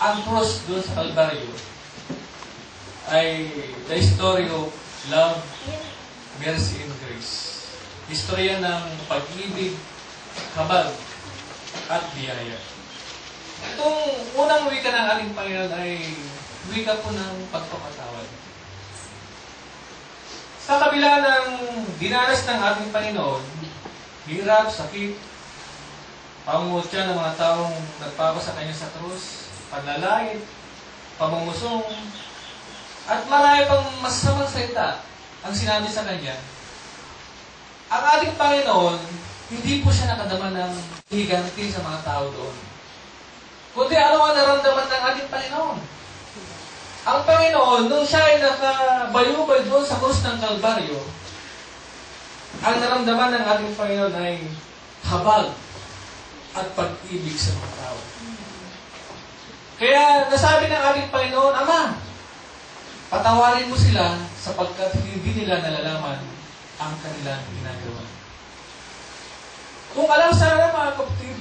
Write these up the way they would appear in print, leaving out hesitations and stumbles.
ang cross doon sa Calvario ay the story of love, mercy, and grace. Istorya ng pag-ibig, habag, at biyaya. Itong unang wika ng ating Panginoon ay wika po ng pagpapatawad. Sa kabila ng dinanas ng ating Panginoon, hirap, sakit, pangungutya ng mga taong nagpapa sa Kanya sa krus, paglalait, pamungusong, at marami pang masasamang salita ang sinabi sa Kanya, ang ating Panginoon, hindi po siya nakadama ng higanti sa mga tao doon. Kundi ano ang naramdaman ng ating Panginoon? Ang Panginoon, nung siya ay nakabayubay doon sa krus ng Kalbaryo, ang naramdaman ng ating Panginoon ay habag at pag-ibig sa mga tao. Kaya nasabi ng ating Panginoon, Ama, patawarin mo sila sapagkat hindi nila nalalaman ang kanilang ginagawa. Kung alam sana mga kapatid,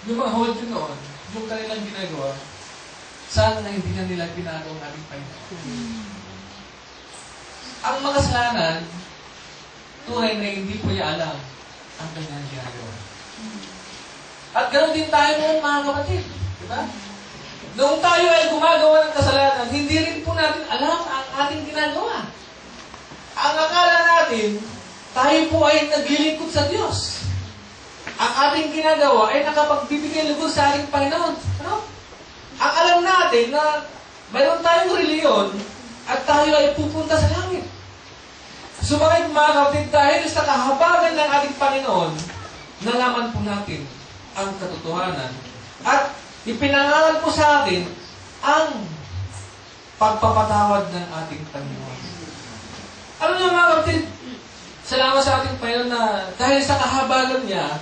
yung mga Hudyo noon, yung kanilang ginagawa, sana na hindi na nila ginagawa ng ating Panginoon. Ang makasalanan, tunay na hindi po niya alam ang kanyang ginagawa. At ganoon din tayo noon mga kapatid. Diba? Noong tayo ay gumagawa ng kasalanan, hindi rin po natin alam ang ating ginagawa. Ang akala natin, tayo po ay naglilingkod sa Diyos. Ang ating ginagawa ay nakapagbibigay lugod sa ating Panginoon. Ano? Ang alam natin na mayroon tayong reliyon at tayo ay pupunta sa langit. Subalit mga kapatid, dahil sa kahabagan ng ating Panginoon, nalaman po natin ang katotohanan at ipinangalan po sa atin ang pagpapatawad ng ating Panginoon. Alam niyo mga kapatid, salamat sa ating Panginoon na dahil sa kahabagan niya,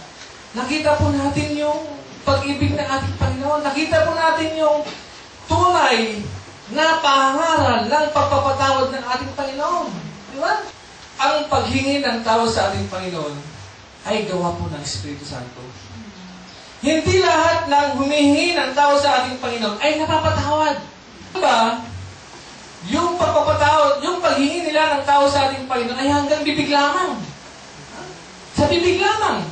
nakita po natin yung pag-ibig ng ating Panginoon. Nakita po natin yung tunay na pangaral ng pagpapatawad ng ating Panginoon. Di ba? Ang paghingi ng tawad sa ating Panginoon ay gawa po ng Espiritu Santo. Hindi lahat ng humihingi ng tawad sa ating Panginoon ay napapatawad. Diba? Yung pagpapatawad, yung paghingi nila ng tawad sa ating Panginoon ay hanggang bibig lamang. Sa bibig lamang.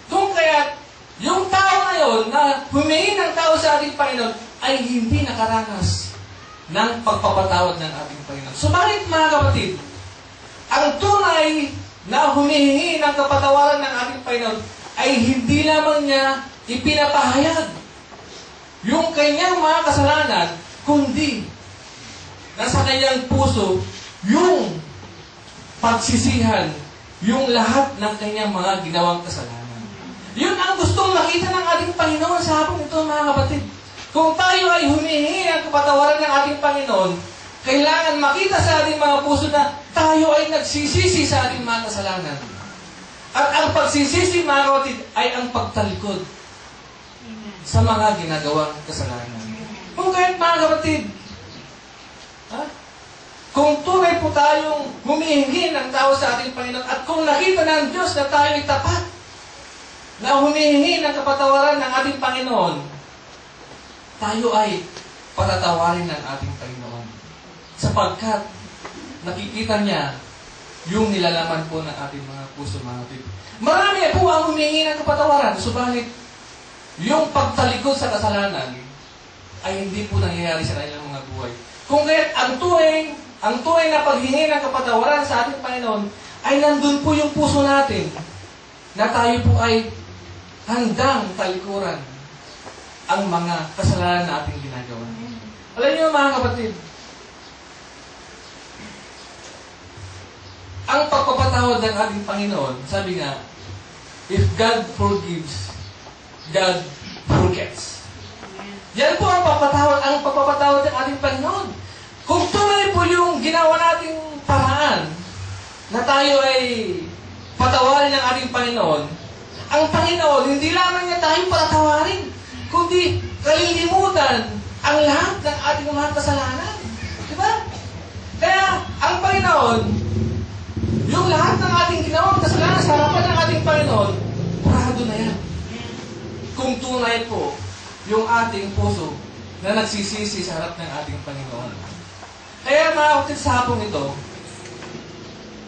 Kung kaya, yung tao ngayon na humingi ng tawad sa ating Panginoon ay hindi nakaranas ng pagpapatawad ng ating Panginoon. Subalit mga kapatid, ang tunay na humihingi ng kapatawaran ng ating Panginoon ay hindi lamang niya ipinapahayag yung kanyang mga kasalanan, kundi nasa kanyang puso yung pagsisihan, yung lahat ng kanyang mga ginawang kasalanan. Yun ang gustong makita ng ating Panginoon sa hapon ito, mga kapatid. Kung tayo ay humihingi ng kapatawaran ng ating Panginoon, kailangan makita sa ating mga puso na tayo ay nagsisisi sa ating mga kasalanan. At ang pagsisisi, mga kapatid, ay ang pagtalikod sa mga ginagawang kasalanan. Kung kahit mga kapatid, kung tunay po tayong humihingi ng tao sa ating Panginoon at kung nakita ng Diyos na tayo ay tapat na humihingi ng kapatawaran ng ating Panginoon, tayo ay patatawarin ng ating Panginoon. Sapagkat nakikita niya yung nilalaman po ng ating mga puso, mga kapatid. Marami po ang humihingi ng kapatawaran, subalit yung pagtalikod sa kasalanan ay hindi po nangyayari sa kanilang mga buhay. Kung kaya't ang tunay na paghingi ng kapatawaran sa ating Panginoon ay nandun po yung puso natin na tayo po ay handang talikuran ang mga kasalanan na ating ginagawa. Alam niyo mga kapatid, ang pagpapatawad ng ating Panginoon, sabi nga, if God forgives, God forgets. Yan po ang pagpapatawad ng ating Panginoon. Kung tunay po yung ginawa nating paraan na tayo ay patawarin ng ating Panginoon, ang Panginoon, hindi lamang niya tayo patawarin, kundi kalilimutan ang lahat ng ating mga kasalanan. Diba? Kaya, ang Panginoon, yung lahat ng ating ginawang kasalanan sa harapan ng ating Panginoon, purado na yan. Kung tunay po yung ating puso na nagsisisi sa harap ng ating Panginoon. Kaya mga kapatid, sa hapong ito,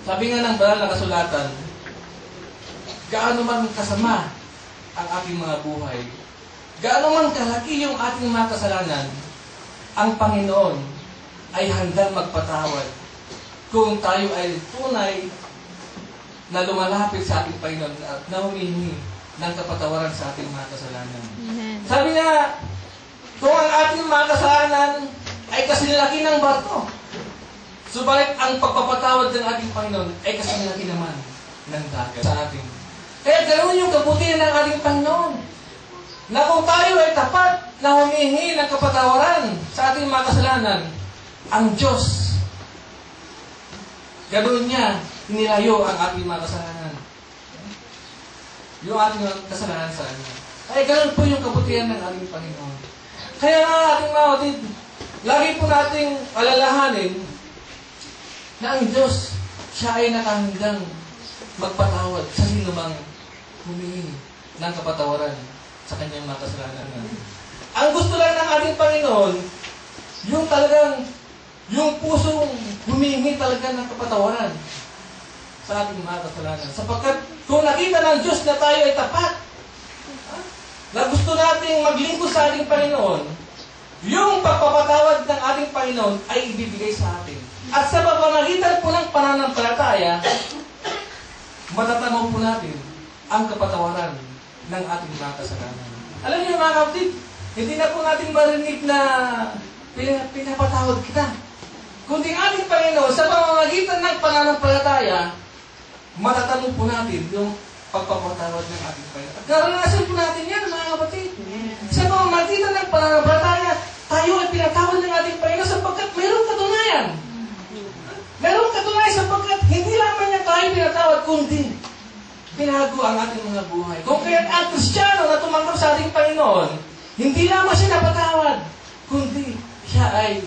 sabi nga ng banal na kasulatan, gaano man kasama ang ating mga buhay, gaano man kalaki yung ating mga kasalanan, ang Panginoon ay handang magpatawad kung tayo ay tunay na lumalapit sa ating Panginoon at na humihingi ng kapatawaran sa ating mga kasalanan. Sabi nga, kung ang ating mga kasalanan ay kasinlaki ng barko, subalit ang pagpapatawad ng ating Panginoon ay kasinlaki naman ng dagat sa ating. Kaya ganoon yung kabutihan ng ating Panginoon. Na kung tayo ay tapat na humihingi ng kapatawaran sa ating mga kasalanan, ang Diyos, ganoon niya, hinilayo ang ating mga kasalanan. Yung ating kasalanan sa Kanya. Kaya ganoon po yung kabutihan ng ating Panginoon. Kaya nga ating mga kapatid, lagi po nating alalahanin na ang Diyos, siya ay nakahandang magpatawad sa sinumang humingi ng kapatawaran sa kanyang mga kasalanan. Ang gusto lang ng ating Panginoon, yung talagang, yung pusong humingi talaga ng kapatawaran sa ating mga kasalanan. Sapagkat kung nakita ng Diyos na tayo ay tapat, na gusto nating maglingkod sa ating Panginoon, yung pagpapatawad ng ating Panginoon ay ibibigay sa atin. At sa pamamagitan po ng pananampalataya, matatanaw po natin ang kapatawaran ng ating mga kasalanan. Alam niyo mga kapatid, hindi na po natin marinig na pinapatawad kita. Kundi ating Panginoon, sa pamamagitan ng pananampalataya, matatanaw po natin yung pagpapatawad ng ating Panginoon. At karanasan po natin yan mga kapatid. Sa pamamagitan ng pananampalataya, tayo ay pinatawad ng ating Panginoon sapagkat mayroong katunayan. Mayroong katunayan sapagkat hindi lamang niya tayo pinatawad, kundi binago ang ating mga buhay. Kung kaya't ang Kristiyano na tumanggap sa ating Panginoon, hindi lamang siya napatawad, kundi siya ay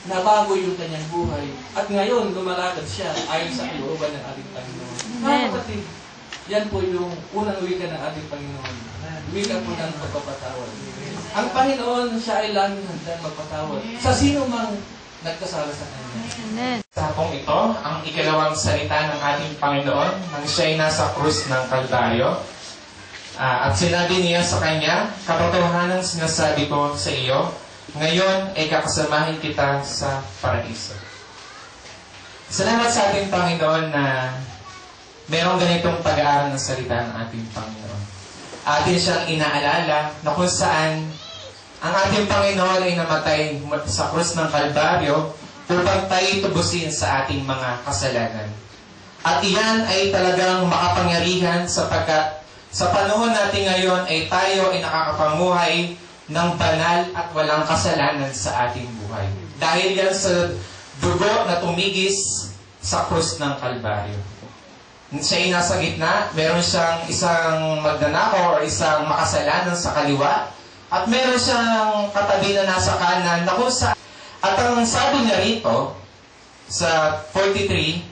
nabago yung kanyang buhay. At ngayon, lumalakad siya ayon sa kalooban ng ating Panginoon. Mga kapatid, yan po yung unang wika ng ating Panginoon. Wika po ng pagpapatawad. Ang Panginoon, siya ay laging handang magpatawad sa sino mang nagkasala sa Kanya. Sa hapong ito, ang ikalawang salita ng ating Panginoon nang siya'y nasa krus ng Kalbaryo. At sinabi niya sa Kanya, katotohanan sinasabi ko sa iyo, ngayon ay kakasamahin kita sa paraiso. Salamat sa ating Panginoon na mayroong ganitong pag-aaral ng salita ng ating Panginoon. Atin siyang inaalala na kung saan ang ating Panginoon ay namatay sa krus ng Kalbaryo upang tayo tubusin sa ating mga kasalanan. At iyan ay talagang makapangyarihan sapagkat sa panahon natin ngayon ay tayo ay nakakapamuhay ng banal at walang kasalanan sa ating buhay. Dahil yan sa dugo na tumigis sa krus ng Kalbaryo. Siya ay nasa gitna, meron siyang isang magnanakaw o isang makasalanan sa kaliwa, at meron siyang katabi na nasa kanan na kung saan. At ang sabi niya rito, sa 43,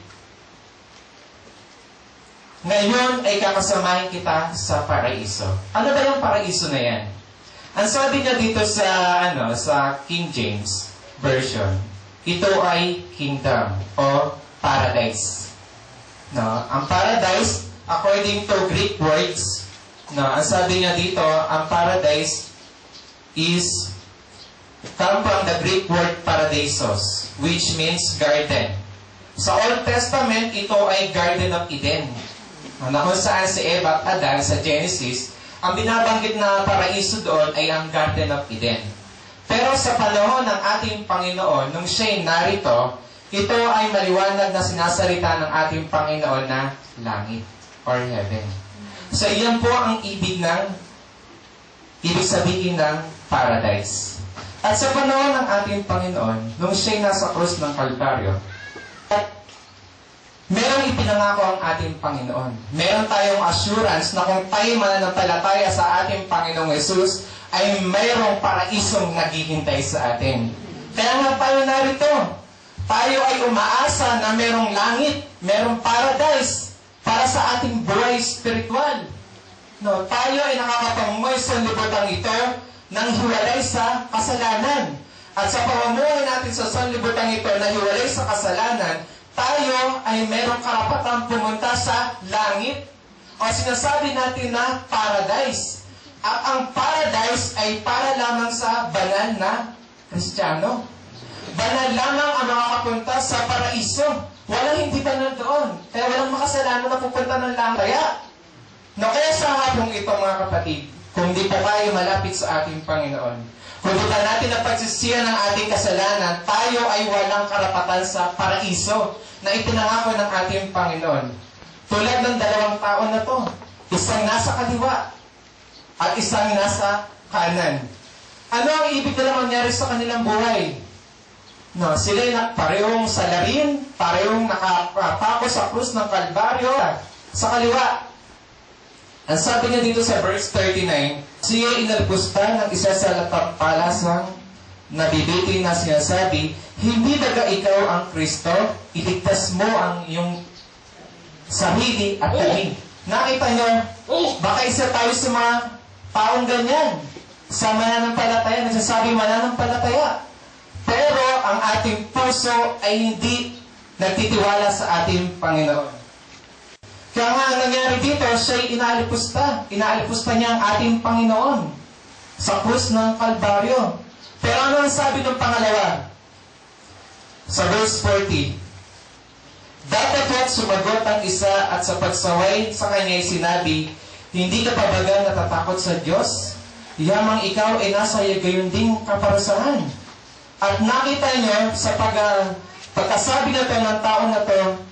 ngayon ay kakasamahin kita sa paraiso. Ano ba yung paraiso na yan? Ang sabi niya dito sa King James Version, ito ay kingdom o paradise. No, ang paradise, according to Greek words, no, ang sabi niya dito, ang paradise is come from the Greek word paradisos, which means garden. Sa Old Testament, ito ay Garden of Eden. Na kung saan si Eva at Adan sa Genesis, ang binabanggit na paraiso doon ay ang Garden of Eden. Pero sa panahon ng ating Panginoon, nung siya'y narito, ito ay maliwanag na sinasalita ng ating Panginoon na langit or heaven. So iyan po ang ibig sabihin ng paradise. At sa panahon ng ating Panginoon, nung siya'y nasa krus ng Kalbaryo, merong ipinangako ang ating Panginoon. Meron tayong assurance na kung tayo mananampalataya sa ating Panginoong Jesus, ay mayroong paraisong naghihintay sa atin. Kaya nga tayo narito. Tayo ay umaasa na merong langit, merong paradise para sa ating buhay spiritual. No, tayo ay nakakapamuhay sa libutang ito ng hiwalay sa kasalanan. At sa pamumuhay natin sa sanlibutan ito na hiwalay sa kasalanan, tayo ay merong karapatang pumunta sa langit o sinasabi natin na paradise. At ang paradise ay para lamang sa banal na Kristiyano. Banal lamang ang makakapunta sa paraiso. Walang hindi banal doon. Kaya walang makasalanan na pupunta ng langit. Kaya sa hapong ito mga kapatid, kung di pa tayo malapit sa ating Panginoon, kung di pa natin ang pagsisiya ng ating kasalanan, tayo ay walang karapatan sa paraiso na ipinangako ng ating Panginoon. Tulad ng dalawang tao na to, isang nasa kaliwa at isang nasa kanan. Ano ang ibig na mangyari sa kanilang buhay? No, sila'y parehong salarin, parehong nakapako sa krus ng Kalbaryo sa kaliwa. Ang sabi niya dito sa verse 39, siya inalpusta ng isa sa palasang nabibitin na sinasabi, hindi baga ikaw ang Kristo, iligtas mo ang iyong sarili at kami. Nakita niyo, baka isa tayo sa mga taong ganyan, sa mananampalataya, nagsasabi mananampalataya. Pero ang ating puso ay hindi nagtitiwala sa ating Panginoon. Kaya nga ang nangyari dito, siya'y inaalipusta. Inaalipusta niya ang ating Panginoon sa krus ng Kalbaryo. Pero ano ang sabi ng pangalawa? Sa verse 40, datapot sumagot ang isa at sa pagsaway sa kanya'y sinabi, hindi ka pa baga natatakot sa Diyos? Yamang ikaw ay nasa gayon ding kaparusahan. At nakita niyo sa pagkasabi na ito ng tao na ito,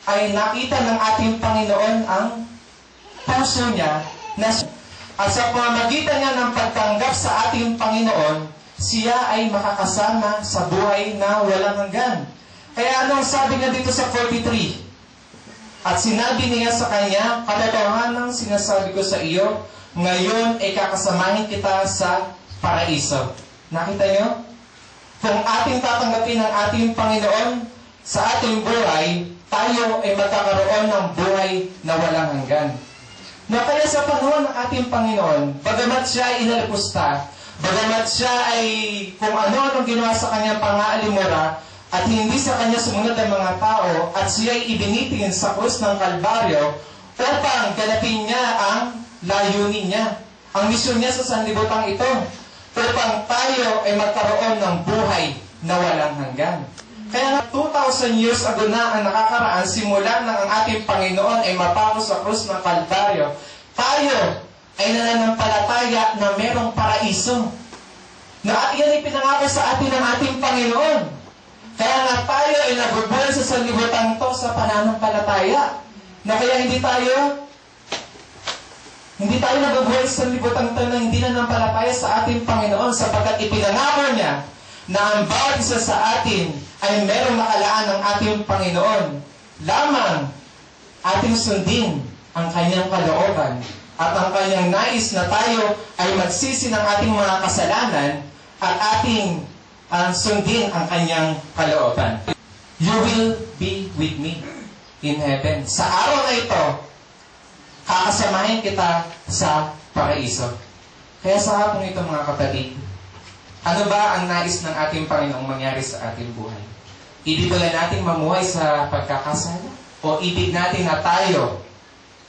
ay nakita ng ating Panginoon ang puso niya at sa pamamagitan niya ng pagtanggap sa ating Panginoon, siya ay makakasama sa buhay na walang hanggan. Kaya anong sabi niya dito sa 43? At sinabi niya sa kanya, katotohanan sinasabi ko sa iyo, ngayon ay kakasamahin kita sa paraiso. Nakita niyo? Kung ating tatanggapin ang ating Panginoon sa ating buhay, tayo ay magkakaroon ng buhay na walang hanggan. Kaya sa panahon ng ating Panginoon, bagamat siya ay inalipusta, bagamat siya ay kung ano-anong ginawa sa kanyang pang-aalimura, at hindi sa kanya sumunod ang mga tao, at siya ay ibinitin sa krus ng Kalbaryo, upang ganapin niya ang layunin niya, ang misyon niya sa sanlibutan ito, upang tayo ay magkaroon ng buhay na walang hanggan. Kaya nga 2,000 years ago na ang nakakaraan simula nang ang ating Panginoon ay mapako sa krus ng Kalbaryo, tayo ay nananampalataya na merong paraiso. Na yan ay pinangako sa atin ng ating Panginoon. Kaya nga tayo ay nabubuhay sa sanlibutan to sa pananampalataya. Na kaya hindi tayo nabubuhay sa sanlibutan to na hindi nananampalataya sa ating Panginoon sapagkat ipinangako niya na ang bawat isa sa atin ay merong nakalaan ng ating Panginoon. Lamang ating sundin ang kanyang kalooban at ang kanyang nais na tayo ay magsisi ng ating mga kasalanan at ating sundin ang kanyang kalooban. You will be with me in heaven. Sa araw na ito, kakasamahin kita sa paraiso. Kaya sa hapong ito mga kapatid, ano ba ang nais ng ating Panginoong mangyari sa ating buhay? Ibig ba natin mamuhay sa pagkakasala? O ibig natin na tayo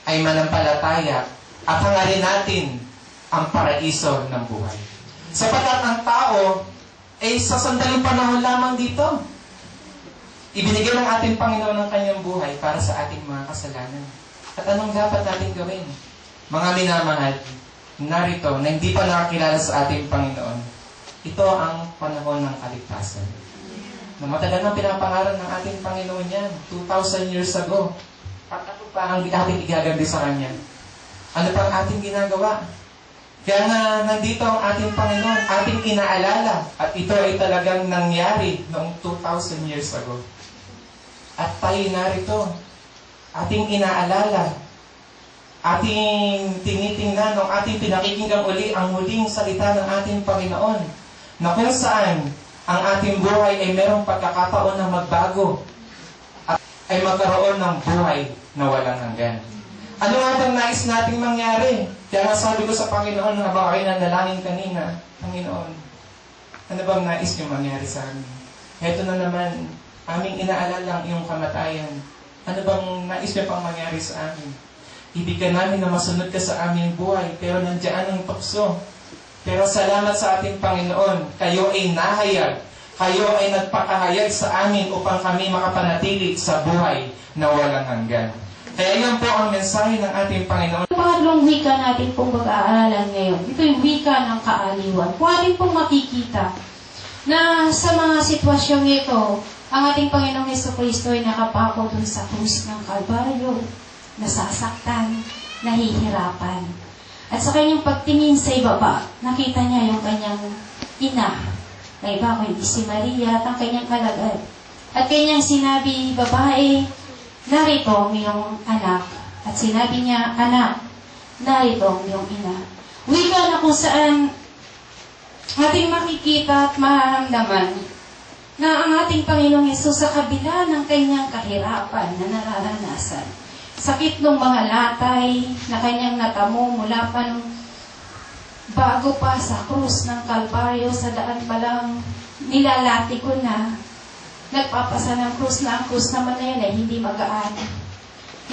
ay manampalataya at hangarin natin ang paraiso ng buhay? Sapagkat ang tao ay sa sandaling panahon lamang dito. Ibinigay ng ating Panginoon ang kanyang buhay para sa ating mga kasalanan. At anong dapat natin gawin? Mga minamahal, narito na hindi pa nakakilala sa ating Panginoon, ito ang panahon ng kaligtasan. Na matagal na pinapangaral ng ating Panginoon yan, 2,000 years ago. At ano pa ang ating igagandi sa Kanya? Ano pa ang ating ginagawa? Kaya nga, nandito ang ating Panginoon, ating inaalala. At ito ay talagang nangyari noong 2,000 years ago. At tayo narito, ating inaalala, ating tinitingnan, ng ating pinakikinggang uli ang huling salita ng ating Panginoon, na kung saan ang ating buhay ay merong pagkakataon na magbago at ay magkaroon ng buhay na walang hanggan. Ano nga bang nais nating mangyari? Kaya nga sabi ko sa Panginoon habang ako'y nanalangin kanina, Panginoon, ano bang nais niyo mangyari sa amin? Heto na naman, aming inaalala ang iyong kamatayan. Ano bang nais niyo pang mangyari sa amin? Ibig ka namin na masunod ka sa aming buhay, pero nandiyan ang tukso. Pero salamat sa ating Panginoon, kayo ay nahayag. Kayo ay nagpakahayag sa amin upang kami makapanatili sa buhay na walang hanggan. Kaya yan po ang mensahe ng ating Panginoon. Yung pangatlong wika natin pong mag-aaralan ngayon, ito yung wika ng kaaliwan. Kung ating pong makikita na sa mga sitwasyong ito, ang ating Panginoong Jesucristo ay nakapako dun sa krus ng Kalbaryo, nasasaktan, nahihirapan. At sa kanyang pagtingin sa ibaba, nakita niya yung kanyang ina. Na iba ko yung si Maria at ang kanyang kalagad. At kanyang sinabi, babae, narito ang iyong anak. At sinabi niya, anak, narito ang iyong ina. Wika na kung saan ating makikita at maramdaman na ang ating Panginoong Yesus sa kabila ng kanyang kahirapan na nararanasan, sakit ng mga latay na kanyang natamo mula pa nung bago pa sa krus ng Kalbaryo, sa daan pa lang nilalati ko na nagpapasa ng krus na ang krus naman na yun ay hindi magaan.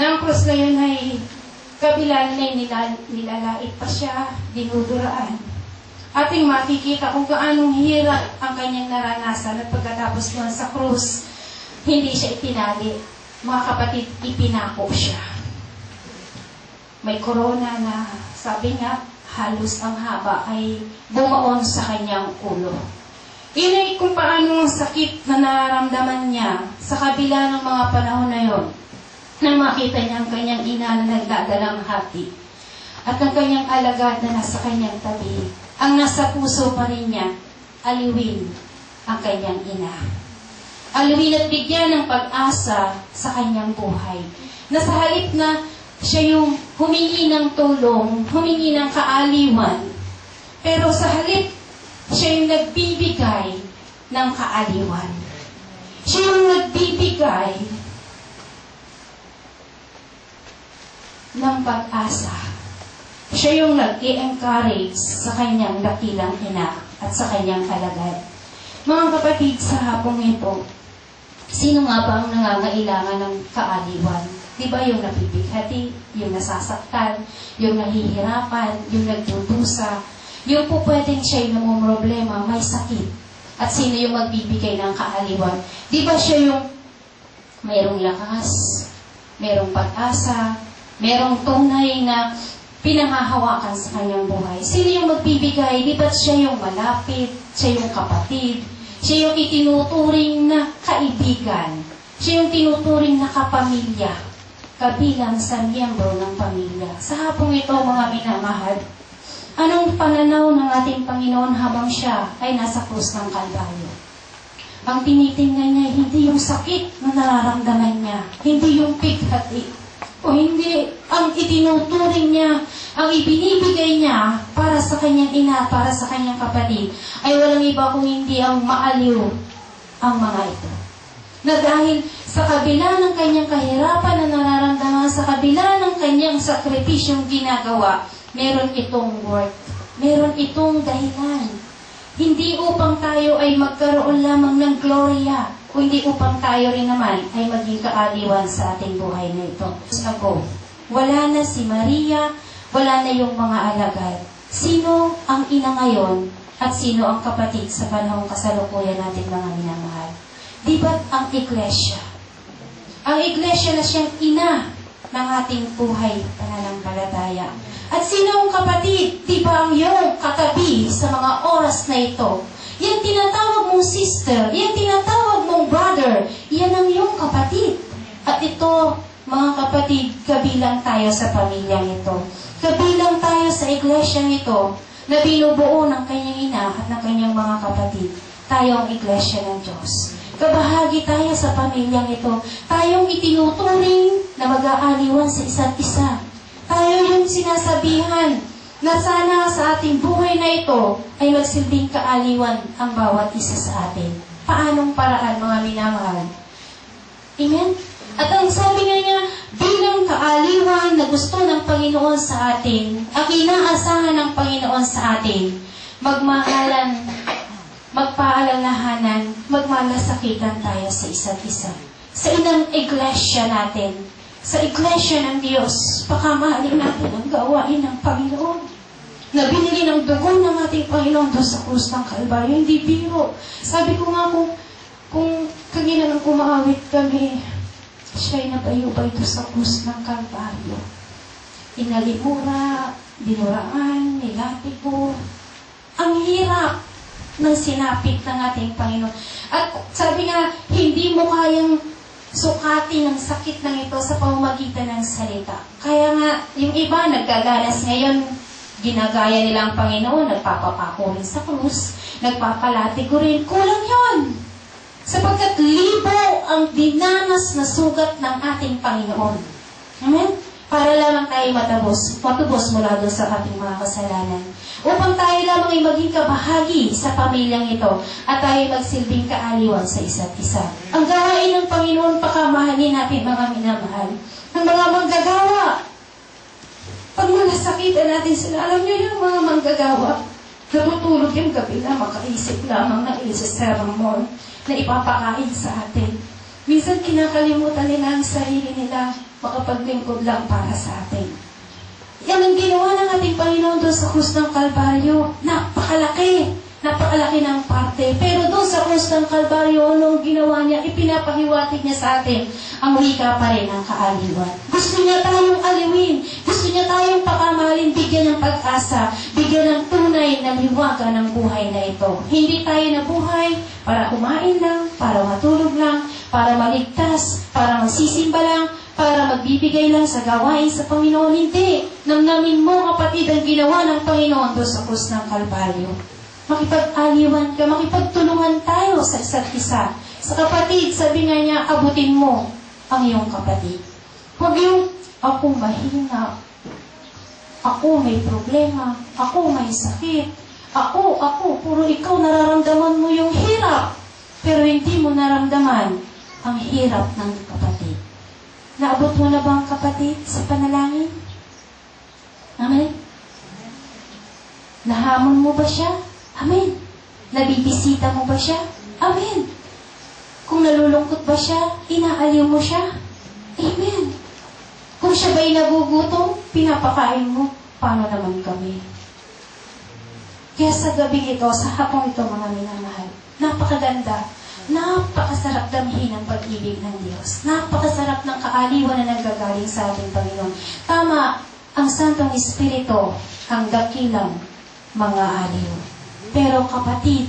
Na ang krus na yun ay kabila na nilalait pa siya, dinuduraan. Ating makikita kung gaanong hirap ang kanyang naranasan at pagkatapos nun sa krus, hindi siya itinali. Mga kapatid, ipinako siya. May korona na, sabi nga, halos ang haba ay bumaon sa kanyang ulo. Inay kung paano ang sakit na nararamdaman niya sa kabila ng mga panahon na yon, nang makita niya ang kanyang ina na nagdadalang hati at ang kanyang alagad na nasa kanyang tabi. Ang nasa puso pa rin niya, aliwin ang kanyang ina. Aliwin at bigyan ng pag-asa sa kanyang buhay. Na sa halip na siya yung humingi ng tulong, humingi ng kaaliwan. Pero sa halip, siya yung nagbibigay ng kaaliwan. Siya yung nagbibigay ng pag-asa. Siya yung nag-i-encourage sa kanyang dakilang ina at sa kanyang kalagad. Mga kapatid, sa hapong ito, sino nga ba ang nangangailangan ng kaaliwan? Di ba yung nabibighati, yung nasasaktan, yung nahihirapan, yung nagdudusa, yung po pwedeng siya yung namumroblema, may sakit. At sino yung magbibigay ng kaaliwan? Di ba siya yung mayroong lakas, mayroong pag-asa, mayroong tunay na pinangahawakan sa kanyang buhay? Sino yung magbibigay? Di ba siya yung malapit, siya yung kapatid, siya yung itinuturing na kaibigan, siya yung tinuturing na kapamilya, kabilang sa miyembro ng pamilya. Sa hapong ito, mga minamahal, anong pananaw ng ating Panginoon habang siya ay nasa krus ng Kalbaryo? Ang tinitingnan niya, hindi yung sakit na nararamdaman niya, hindi yung pighati, o hindi ang itinuturing niya, ang ibinibigay niya para sa kanyang ina, para sa kanyang kapatid, ay walang iba kung hindi ang maaliw ang mga ito. Na dahil sa kabila ng kanyang kahirapan na nararamdaman, sa kabila ng kanyang sakripisyong ginagawa, meron itong worth, meron itong dahilan. Hindi upang tayo ay magkaroon lamang ng gloria, kundi upang tayo rin naman ay maging kaaliwan sa ating buhay na ito. Ako, wala na si Maria, wala na yung mga alagad. Sino ang ina ngayon at sino ang kapatid sa panahong kasalukuyan natin, mga minamahal? Di ba't ang iglesia? Ang iglesia na siyang ina ng ating buhay pananampalataya. At sino ang kapatid? Di ba ang iyong katabi sa mga oras na ito? Yan tinatawag mong sister, yan tinatawag mong brother, yan ang iyong kapatid. At ito, mga kapatid, kabilang tayo sa pamilyang ito. Kabilang tayo sa iglesyang ito na binubuo ng kanyang ina at ng kanyang mga kapatid. Tayo ang iglesia ng Diyos. Kabahagi tayo sa pamilyang ito. Tayong itinuturing na mag-aaliwan sa isa't isa. Tayo yung sinasabihan na sana sa ating buhay na ito ay magsilbing kaaliwan ang bawat isa sa atin. Paanong paraan, mga minamahal? Amen? At ang sabi nga niya, bilang kaaliwan na gusto ng Panginoon sa atin, ang inaasahan ng Panginoon sa atin, magmahalan, magpaalalahanan, magmalasakitan tayo sa isa't isa. Sa inang iglesia natin, sa iglesia ng Diyos, pakamahalin natin ang gawain ng Panginoon na binili ng dugo ng ating Panginoon doon sa krus ng Kalbaryo. Hindi biro. Sabi ko nga kung kanina nang kumaawit kami, siya'y napayubay doon sa krus ng Kalbaryo. Inalimura, dinuraan, nilatigo. Ang hirap ng sinapit ng ating Panginoon. At sabi nga, hindi mo kayang sukatin ang sakit ng ito sa pamamagitan ng salita. Kaya nga, yung iba nagdadanas ngayon, ginagaya nila ang Panginoon, nagpapapako rin sa krus, nagpapalatigo rin. Kulang yon. Sapagkat libo ang dinanas na sugat ng ating Panginoon. Amen? Para lamang tayo matubos mula doon sa ating mga kasalanan. Upang tayo lamang ay maging kabahagi sa pamilyang ito at tayo magsilbing kaaliwan sa isa't isa. Ang gawain ng Panginoon, pakamahalin natin mga minamahal. Ang mga manggagawa, pag malasakitan natin sila, alam niyo yung mga manggagawa, natutulog yung gabi na makaisip lamang ng isa-sermon na ipapakain sa atin. Minsan kinakalimutan nila ang sarili nila, makapaglingkod lang para sa atin. Yan ang ginawa ng ating Panginoon doon sa krus ng Kalbaryo. Napakalaki. Napakalaki ng parte. Pero doon sa krus ng Kalbaryo, anong ginawa niya? Ipinapahiwatig niya sa atin ang wika pa rin ng kaaliwan. Gusto niya tayong aliwin. Gusto niya tayong pakamahalin, bigyan ng pag-asa, bigyan ng tunay na liwaga ng buhay na ito. Hindi tayo nabuhay para kumain lang, para matulog lang, para maligtas, para magsisimba lang, para magbibigay lang sa gawain sa Panginoon. Hindi. Namnamin mo, kapatid, ang ginawa ng Panginoon doon sa krus ng Kalbaryo. Makipag-aliwan ka, makipagtulungan tayo sa isa't isa. Sa kapatid, sabi nga niya, abutin mo ang iyong kapatid. Huwag yung, ako mahina, ako may problema, ako may sakit, ako, puro ikaw nararamdaman mo yung hirap, pero hindi mo naramdaman ang hirap ng kapatid. Naabot mo na ba ang kapatid sa panalangin? Amen? Nahamon mo ba siya? Amen. Nabibisita mo ba siya? Amen. Kung nalulungkot ba siya, inaaliw mo siya? Amen. Kung siya ba'y nagugutom, pinapakain mo, paano naman kami? Kaya sa gabing ito, sa hapong ito, mga minamahal, napakaganda. Napakasarap damhin ang pag-ibig ng Diyos. Napakasarap ng kaaliwan na naggagaling sa ating Panginoon. Tama, ang Santong Espiritu ang dakilang mga aliw. Pero kapatid,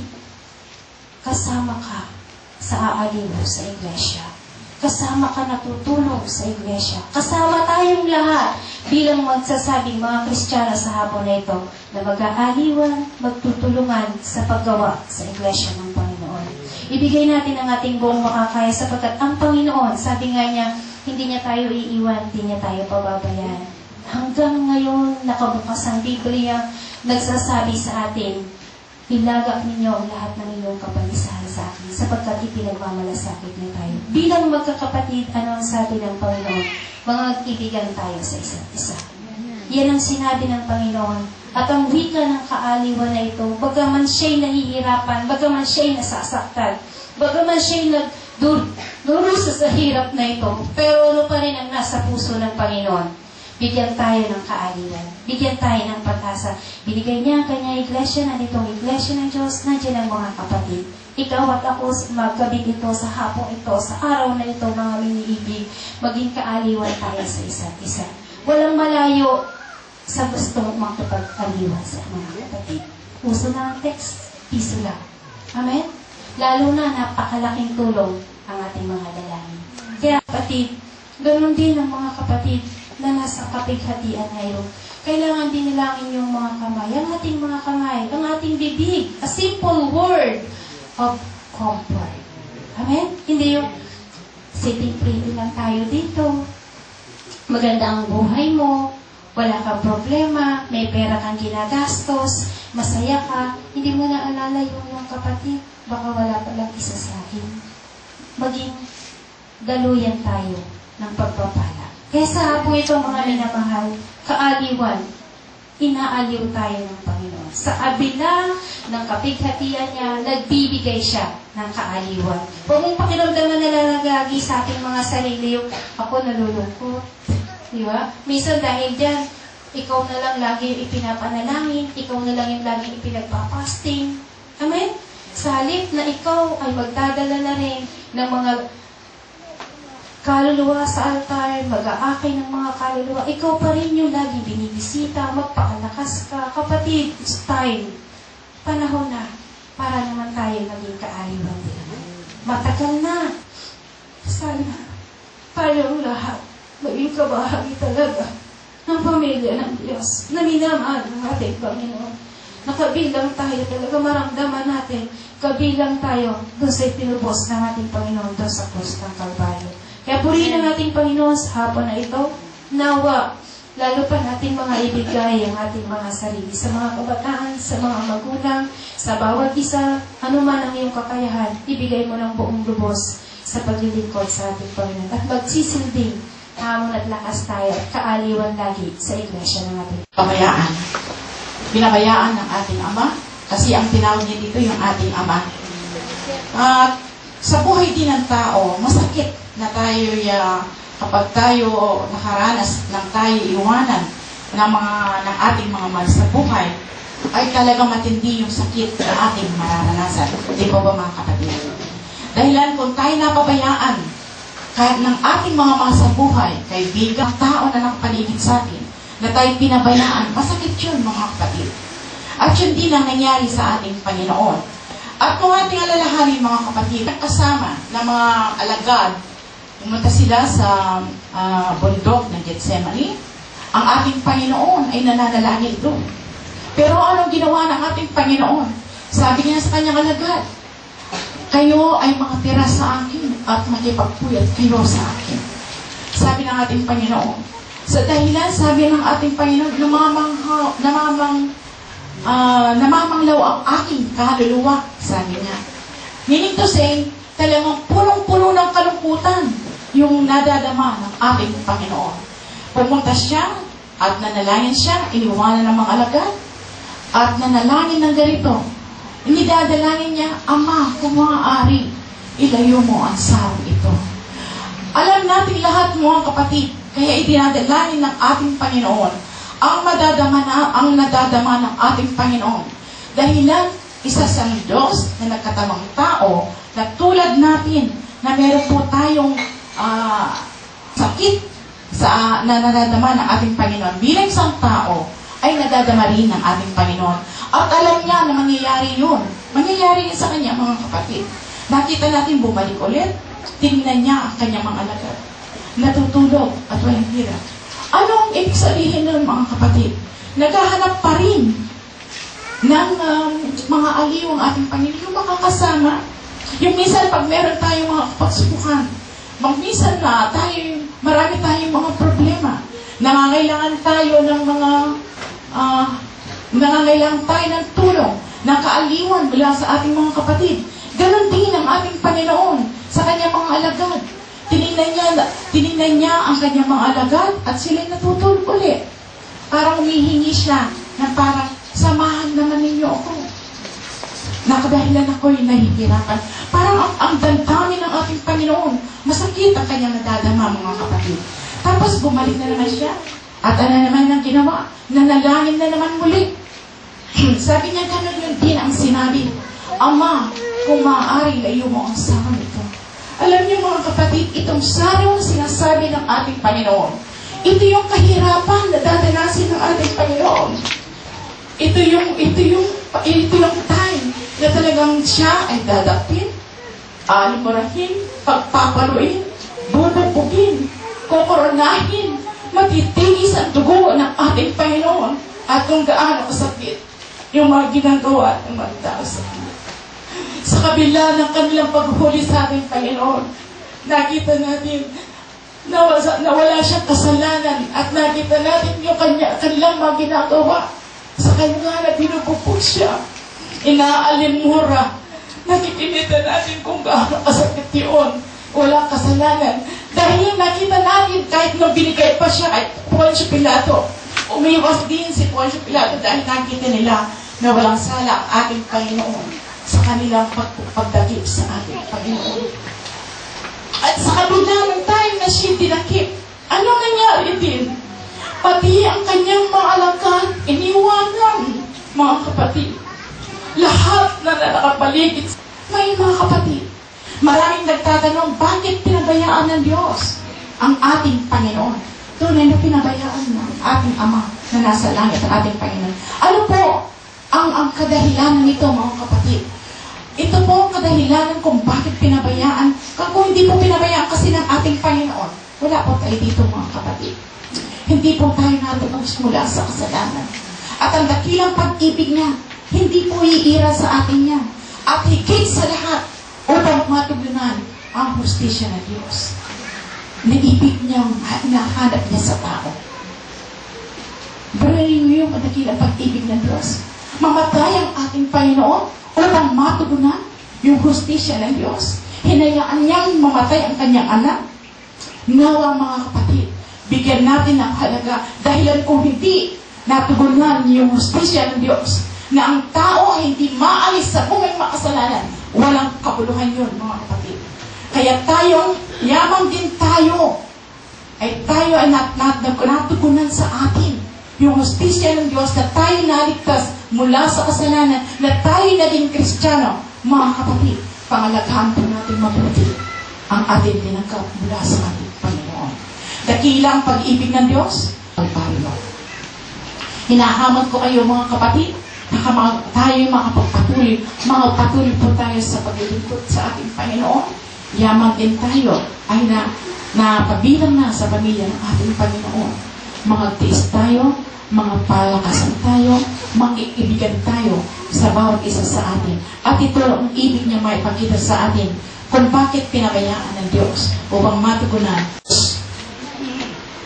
kasama ka sa aaliw sa iglesia. Kasama ka natutulog sa iglesia. Kasama tayong lahat bilang magsasabing mga Kristiyano sa hapon na ito na mag-aaliwan, magtutulungan sa paggawa sa iglesia ng Panginoon. Ibigay natin ang ating buong makakaya sapagkat ang Panginoon, sabi nga niya, hindi niya tayo iiwan, hindi niya tayo pababayaan. Hanggang ngayon, nakabukas ang Biblia, nagsasabi sa atin, ilagak ninyo ang lahat ng inyong kapalisahan sa akin sapagkat ipinagmamalasakit niyo tayo. Bilang magkakapatid, ano ang sabi ng Panginoon? Mga kaibigan tayo sa isa't isa. Yan ang sinabi ng Panginoon. At ang wika ng kaaliwan na ito, bagaman siya'y nahihirapan, bagaman siya'y nasasaktan, bagaman siya'y nagdurusa sa hirap na ito, pero ano pa rin ang nasa puso ng Panginoon? Bigyan tayo ng kaaliwan. Bigyan tayo ng pag-asa. Binigay niya ang kanya iglesia, nanditong iglesia ng Diyos, nandiyan ang mga kapatid. Ikaw at ako magkabit ito sa hapong ito, sa araw na ito, mga miniibig, maging kaaliwan tayo sa isa't isa. Walang malayo sa gustong makapag-aliwan sa mga kapatid. Puso na ang text, piso lang. Amen? Lalo na napakalaking tulong ang ating mga dalangin. Kaya kapatid, ganun din ang mga kapatid na nasa kapighatian ngayon. Kailangan din nilangin yung mga kamay. Ang ating mga kamay, ang ating bibig. A simple word of comfort. Amen? Hindi yung sitting pretty lang tayo dito. Maganda ang buhay mo. Wala kang problema. May pera kang ginagastos. Masaya ka. Hindi mo naalala yung kapatid. Baka wala palang isa sa akin. Maging daluyan tayo ng pagpapala. Kaya sa hapong ito, mga minamahal, kaaliwan, inaaliw tayo ng Panginoon. Sa kabila ng kapighatian niya, nagbibigay siya ng kaaliwan. Huwag mong pakiramdaman na lalagagi sa ating mga sarili yung ako nalulungkot. Di ba? Minsan dahil dyan, ikaw na lang lagi yung ipinapanalangin, ikaw na lang yung lagi ipinagpapasting. Amen? Sa halip na ikaw ay magdadala na rin ng mga kaluluwa sa altar, mag-aakay ng mga kaluluwa, ikaw pa rin yung lagi binibisita, magpakalakas ka. Kapatid, it's time. Panahon na para naman tayo maging kaaliwan din. Matagal na. Sana tayong lahat maging kabahagi talaga ng pamilya ng Diyos na minamahal ng ating Panginoon. Nakabilang tayo talaga, maramdaman natin, kabilang tayo doon sa itinubos ng ating Panginoon doon sa krus ng Kalbaryo. Kaya purihin ang ating Panginoon sa hapon na ito, nawa, lalo pa natin mga ibigay ang ating mga sarili sa mga kabataan, sa mga magulang, sa bawat isa, anuman ang iyong kakayahan, ibigay mo ng buong lubos sa paglilingkod sa ating Panginoon. At magsisilbing hamon at lakas tayo at kaaliwan lagi sa iglesia ng ating Pabayaan. Binabayaan ng ating Ama, kasi ang tinawag niya dito yung ating Ama. At sa buhay din ng tao, masakit na tayo kapag tayo nakaranas ng tayo iwanan ng ating mga mahal sa buhay, ay talaga matindi yung sakit na ating mararanasan. Di ba mga kapatid? Dahilan kung tayo napabayaan kahit ng ating mga mahal sa buhay, kaibigan, tao na nakapaligid sa atin, na tayo pinabayaan, masakit yun mga kapatid. At yun din ang nangyari sa ating Panginoon. At kung ating alalahanin mga kapatid, kasama ng mga alagad, pumunta sila sa bundok ng Gethsemane, ang ating Panginoon ay nananalangin doon. Pero anong ginawa ng ating Panginoon? Sabi niya sa kanyang alagad, kayo ay makatira sa akin at makipagpuyat kayo sa akin. Sabi ng ating Panginoon. Sa dahilan, sabi ng ating Panginoon, namamanglaw ang aking kaluluwa, sabi niya. Meaning to say, talagang punong-puno ng kalungkutan yung nadadama ng ating Panginoon. Pumunta siya at nanalangin siya, iniwanan ng mga alagad, at nanalangin ng ganito. Inidadalangin niya, Ama, kung maaari, ilayo mo ang sarong ito. Alam natin lahat mga kapatid, kaya idinadalangin ng ating Panginoon ang nadadama ng ating Panginoon. Dahilan, isa siyang Diyos na nagkatamang tao na tulad natin na meron po tayong sakit na nadadama ng ating Panginoon. Bilang isang tao, ay nadadama rin ng ating Panginoon. At alam niya na mangyayari yun. Mangyayari yun sa kanya, mga kapatid. Nakita natin bumalik ulit. Tingnan niya ang kanyang mga alagad. Natutulog at walang hirap. Ano ang ibig sabihin nun, mga kapatid? Naghahanap pa rin ng mga aliw ang ating Panginoon. Yung makakasama. Yung minsan, pag meron tayong mga pagsubukan, minsan na marami tayong mga problema. Nangangailangan tayo ng nangangailangan tayo ng tulong, ng kaaliwan mula sa ating mga kapatid. Ganon din ang ating Panginoon sa kanyang mga alagad. Tinignan niya ang kanyang mga alagad at sila'y natutulog ulit. Parang humihingi siya na parang, samahan naman ninyo ako. Nakadahilan ako'y nahihirapan. Parang ang damdamin ng ating Panginoon, masakit ang kanyang nadadama, mga kapatid. Tapos bumalik na naman siya. At ano naman ang ginawa? Nanalangin na naman muli. Sabi niya, ganun yun din ang sinabi. Ama, kung maaari, layo mo ang sarong ito. Alam niyo mga kapatid, itong sarong sinasabi ng ating Panginoon. Ito yung kahirapan na dadanasin ng ating Panginoon. Ito yung time na talagang siya ay dadapin, alimurahin, pagpapaluin, bubugin, kukoronahin, matitigis ang dugo ng ating Panginoon at kung gaano kasakit yung mga ginagawa ng mga tao sa kanya. Sa kabila ng kanilang paghuli sa ating Panginoon, nakita natin na wala siyang kasalanan at nakita natin yung kanilang mga ginagawa. Sa kanya na binubupog siya, inaalimura, nakikita natin kung gaano kasakit yun. Walang kasalanan. Dahil nakita natin kahit nung binigay pa siya kay Poncio Pilato, umiwas din si Poncio Pilato dahil nakita nila na walang sala ang ating Panginoon sa kanilang pagdakip sa ating Panginoon. At sa kabila ng time na siya dinakip, ano nangyari din? Pati ang kanyang mga alagad, iniwanan, mga kapatid. Lahat na nakapaligid. May mga kapatid, maraming nagtatanong, bakit pinabayaan ng Diyos ang ating Panginoon? Tunay na pinabayaan ng ating Ama na nasa langit, ang ating Panginoon. Ano po ang kadahilanan nito, mga kapatid? Ito po ang kadahilanan kung bakit pinabayaan. Kung hindi po pinabayaan kasi ng ating Panginoon, wala po tayo dito, mga kapatid. Hindi po tayo natubos mula sa kasalanan. At ang dakilang pag-ibig niya, hindi po iira sa atin yan. At higit sa lahat, upang matugunan ang hustisya ng Diyos. Naibig niyang nahanap niya sa tao. Barayin mo yung dakilang pag-ibig ng Diyos. Mamatay ang ating Panginoon upang matugunan yung hustisya ng Diyos. Hinayaan niyang mamatay ang kanyang anak. Nawa, mga kapatid, bigyan natin ng halaga dahilan kung hindi natugunan yung hustisya ng Diyos na ang tao ay hindi maalis sa bungay makasalanan. Walang kabuluhan yun, mga kapatid. Kaya tayong, yamang din tayo, ay tayo ay natugunan sa atin yung hustisya ng Diyos na tayo naligtas mula sa kasalanan, na tayo naging Kristiyano. Mga kapatid, pangalaghan po natin mabuti ang ating tinagkap mula sa ating Panginoon. Dakilang pag-ibig ng Diyos, ang Panginoon. Hinahamon ko kayo, mga kapatid, tayo makapagpatuloy po tayo sa paglilingkod sa ating Panginoon. Yaman din tayo ay napabilang na sa pamilya ng ating Panginoon. Mga tiis tayo, mga palakasan tayo, mag-iibigan tayo sa bawat isa sa atin. At ito ang ibig niya maipakita sa atin kung bakit pinabayaan ng Diyos upang matugunan.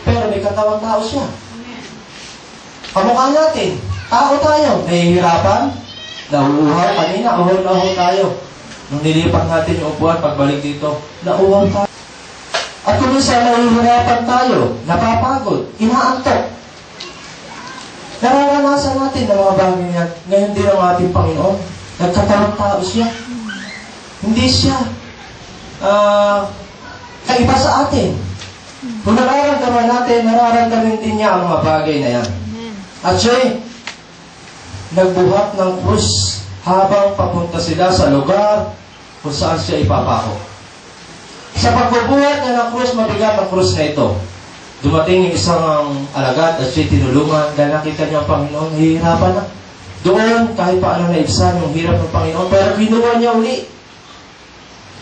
Pero may katawang tao siya. Kamukha natin. Tao tayo. Nahihirapan. Nauuhaw. Kanina, uhol tayo. Nung nilipat natin yung upuan, pagbalik dito, nauuhaw tayo. At kung minsan nahihirapan tayo, napapagod, inaantok. Nararanasan natin ng mga bagay yan. Ngayon din ang ating Panginoon. Nagkatawang tao siya. Hindi siya kaiba sa atin. Kung nararamdaman natin, nararamdaman din niya ang mga bagay na yan. At siya'y nagbuhat ng krus habang papunta sila sa lugar kung saan siya ipapako. Sa pagbubuhat niya ng krus, mabigat ang krus na ito. Dumating yung isang alagad at siya tinulungan dahil nakita niya ang Panginoon, hihirapan na. Doon, kahit paano naibsan yung hirap ng Panginoon, pero kinuha niya uli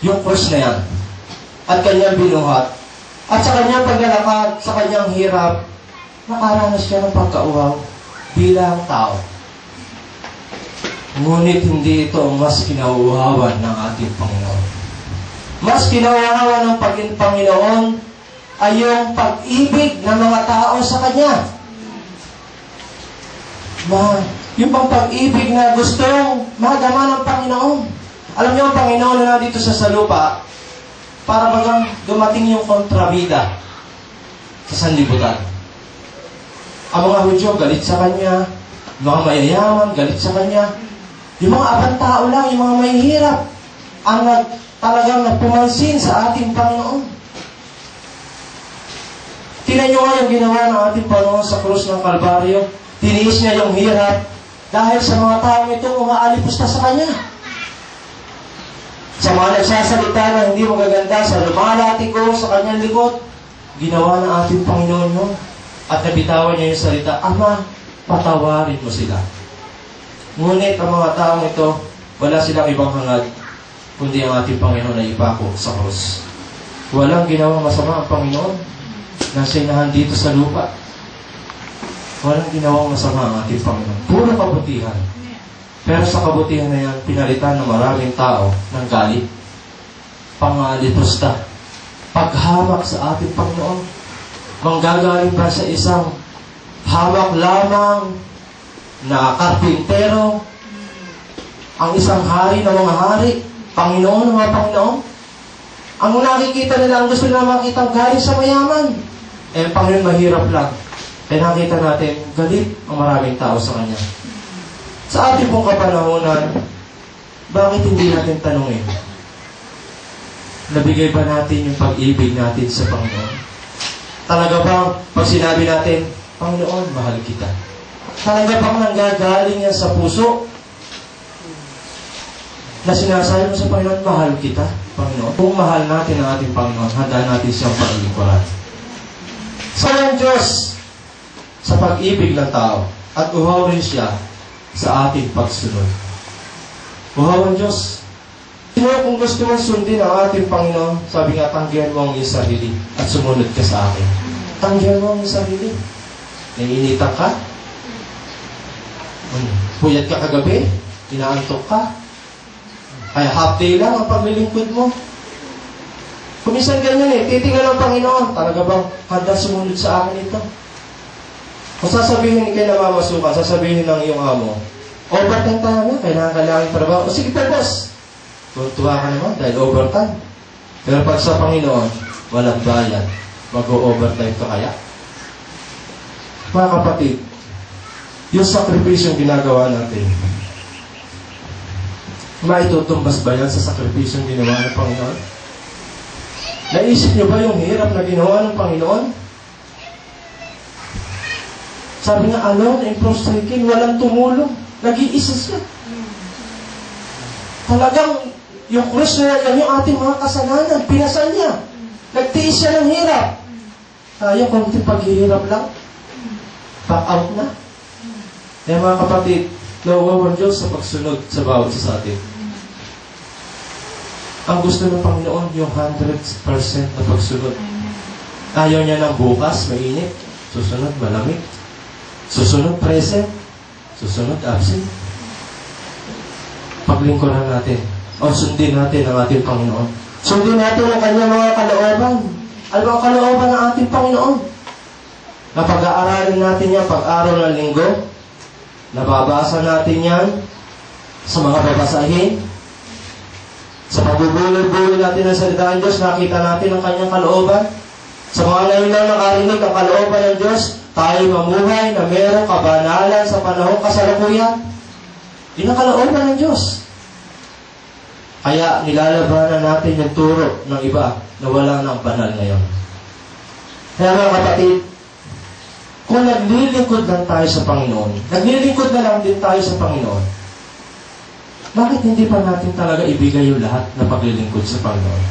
yung krus na yan. At kanyang binuhat. At sa kanyang paglalakad, sa kanyang hirap, nakaranas siya ng pagkauhaw bilang tao. Ngunit hindi ito ang mas kinauuhawan ng ating Panginoon. Mas kinauuhawan ng Panginoon ay yung pag-ibig ng mga tao sa Kanya. Yung pang pag-ibig na gustong madama ng Panginoon. Alam niyo ang Panginoon na dito sa lupa, para bagang dumating yung kontrabida sa sanlibutan. Ang mga Hudyo galit sa Kanya, mga mayayaman galit sa Kanya, yung mga abang tao lang, yung mga mahihirap, ang talagang nagpumansin sa ating Panginoon. Tingnan nyo nga yung ginawa ng ating Panginoon sa krus ng Kalbaryo. Tiniis niya yung hirap dahil sa mga taong itong umaalipos na sa Kanya. Sa mga nagsasalita na hindi magaganda, sa lumalatiko sa Kanyang likod, ginawa ng ating Panginoon yun. At nabitawan niya yung salita, Ama, patawarin mo sila. Ngunit ang mga taong ito, wala silang ibang hangad, kundi ang ating Panginoon ay ipako sa krus. Walang ginawang masama ang Panginoon na sinahan dito sa lupa. Walang ginawang masama ang ating Panginoon. Puro kabutihan. Pero sa kabutihan na yan, pinalitan ng maraming tao ng galit, pangalipusta, paghamak sa ating Panginoon. Manggagaling ba sa isang hamak lamang na karpintero, ang isang hari ng mga hari, Panginoon ng mga Panginoon? Ang nakikita nila, ang gusto nila makita galing sa mayaman. Eh, Panginoon, mahirap lang. Kaya nakita natin, galit ang maraming tao sa Kanya. Sa ating pong kapanahonan, bakit hindi natin tanungin? Nabigay ba natin yung pag-ibig natin sa Panginoon? Talaga bang pag sinabi natin, Panginoon, mahal kita? Talaga bang nanggagaling yan sa puso? Na sinasabi mo sa Panginoon, mahal kita, Panginoon. Kung mahal natin ang ating Panginoon, handa natin siyang paglingkuran. So ang Diyos, sa pag-ibig ng tao, at uhaw rin siya sa ating pagsunod. Uhaw ang Diyos. Sino kung gusto mong sundin ang ating Panginoon, sabi nga, tanggihan mo ang iyong sarili at sumunod ka sa akin. Tanggihan mo ang iyong sarili. Naiinitan ka? Puyat ka kagabi? Inaantok ka? Kaya half day lang ang paglilingkod mo? Kumisan ganyan titingnan ng Panginoon. Talaga bang handa sumunod sa akin ito? Kung sasabihin kayo na mamasukan, sasabihin ng iyong amo, overtime tayo na, kailangan trabaho. O sige pa, boss. Tuwa ka naman dahil overtime. Pero pag sa Panginoon, walang bayad. Mag-o-overtime ka kaya? Mga kapatid, yung sakripisyong ginagawa natin, maitutumbas ba yan sa sakripisyong ginawa ng Panginoon? Naisip niyo ba yung hirap na ginawa ng Panginoon? Sabi nga, alone and prostrated, walang tumulong. Nag-iisa siya. Talagang, yung krus na yan, yung ating mga kasalanan, pinasan niya. Nagtiis siya ng hirap. Tayo, konti paghihirap lang. Back out na. Kaya mga kapatid, nawawa ang Diyos sa pagsunod sa bawat isa sa atin. Ang gusto ng Panginoon, yung 100% na pagsunod. Ayaw niya ng bukas, mainit. Susunod, malamig. Susunod, present. Susunod, absent. Paglingkuran natin. O sundin natin ang ating Panginoon. Sundin natin ang kanyang mga kalooban. Alam ang kalooban ng ating Panginoon. Napag-aaralin natin yan pag-araw ng linggo. Nababasa natin yan sa mga babasahin. Sa pagbubuloy-buloy natin ng salita ng Diyos, nakita natin ang kanyang kalooban. Sa mga ngayon lang nakarinig ang kalooban ng Diyos, tayo mamuhay na mayroong kabanalan sa panahong kasalukuyan. Yun ang kalooban ng Diyos. Kaya nilalabanan natin yung turo ng iba na wala ng banal ngayon. Kaya mga kapatid, kung naglilingkod lang tayo sa Panginoon, naglilingkod na lang din tayo sa Panginoon, bakit hindi pa natin talaga ibigay yung lahat na paglilingkod sa Panginoon?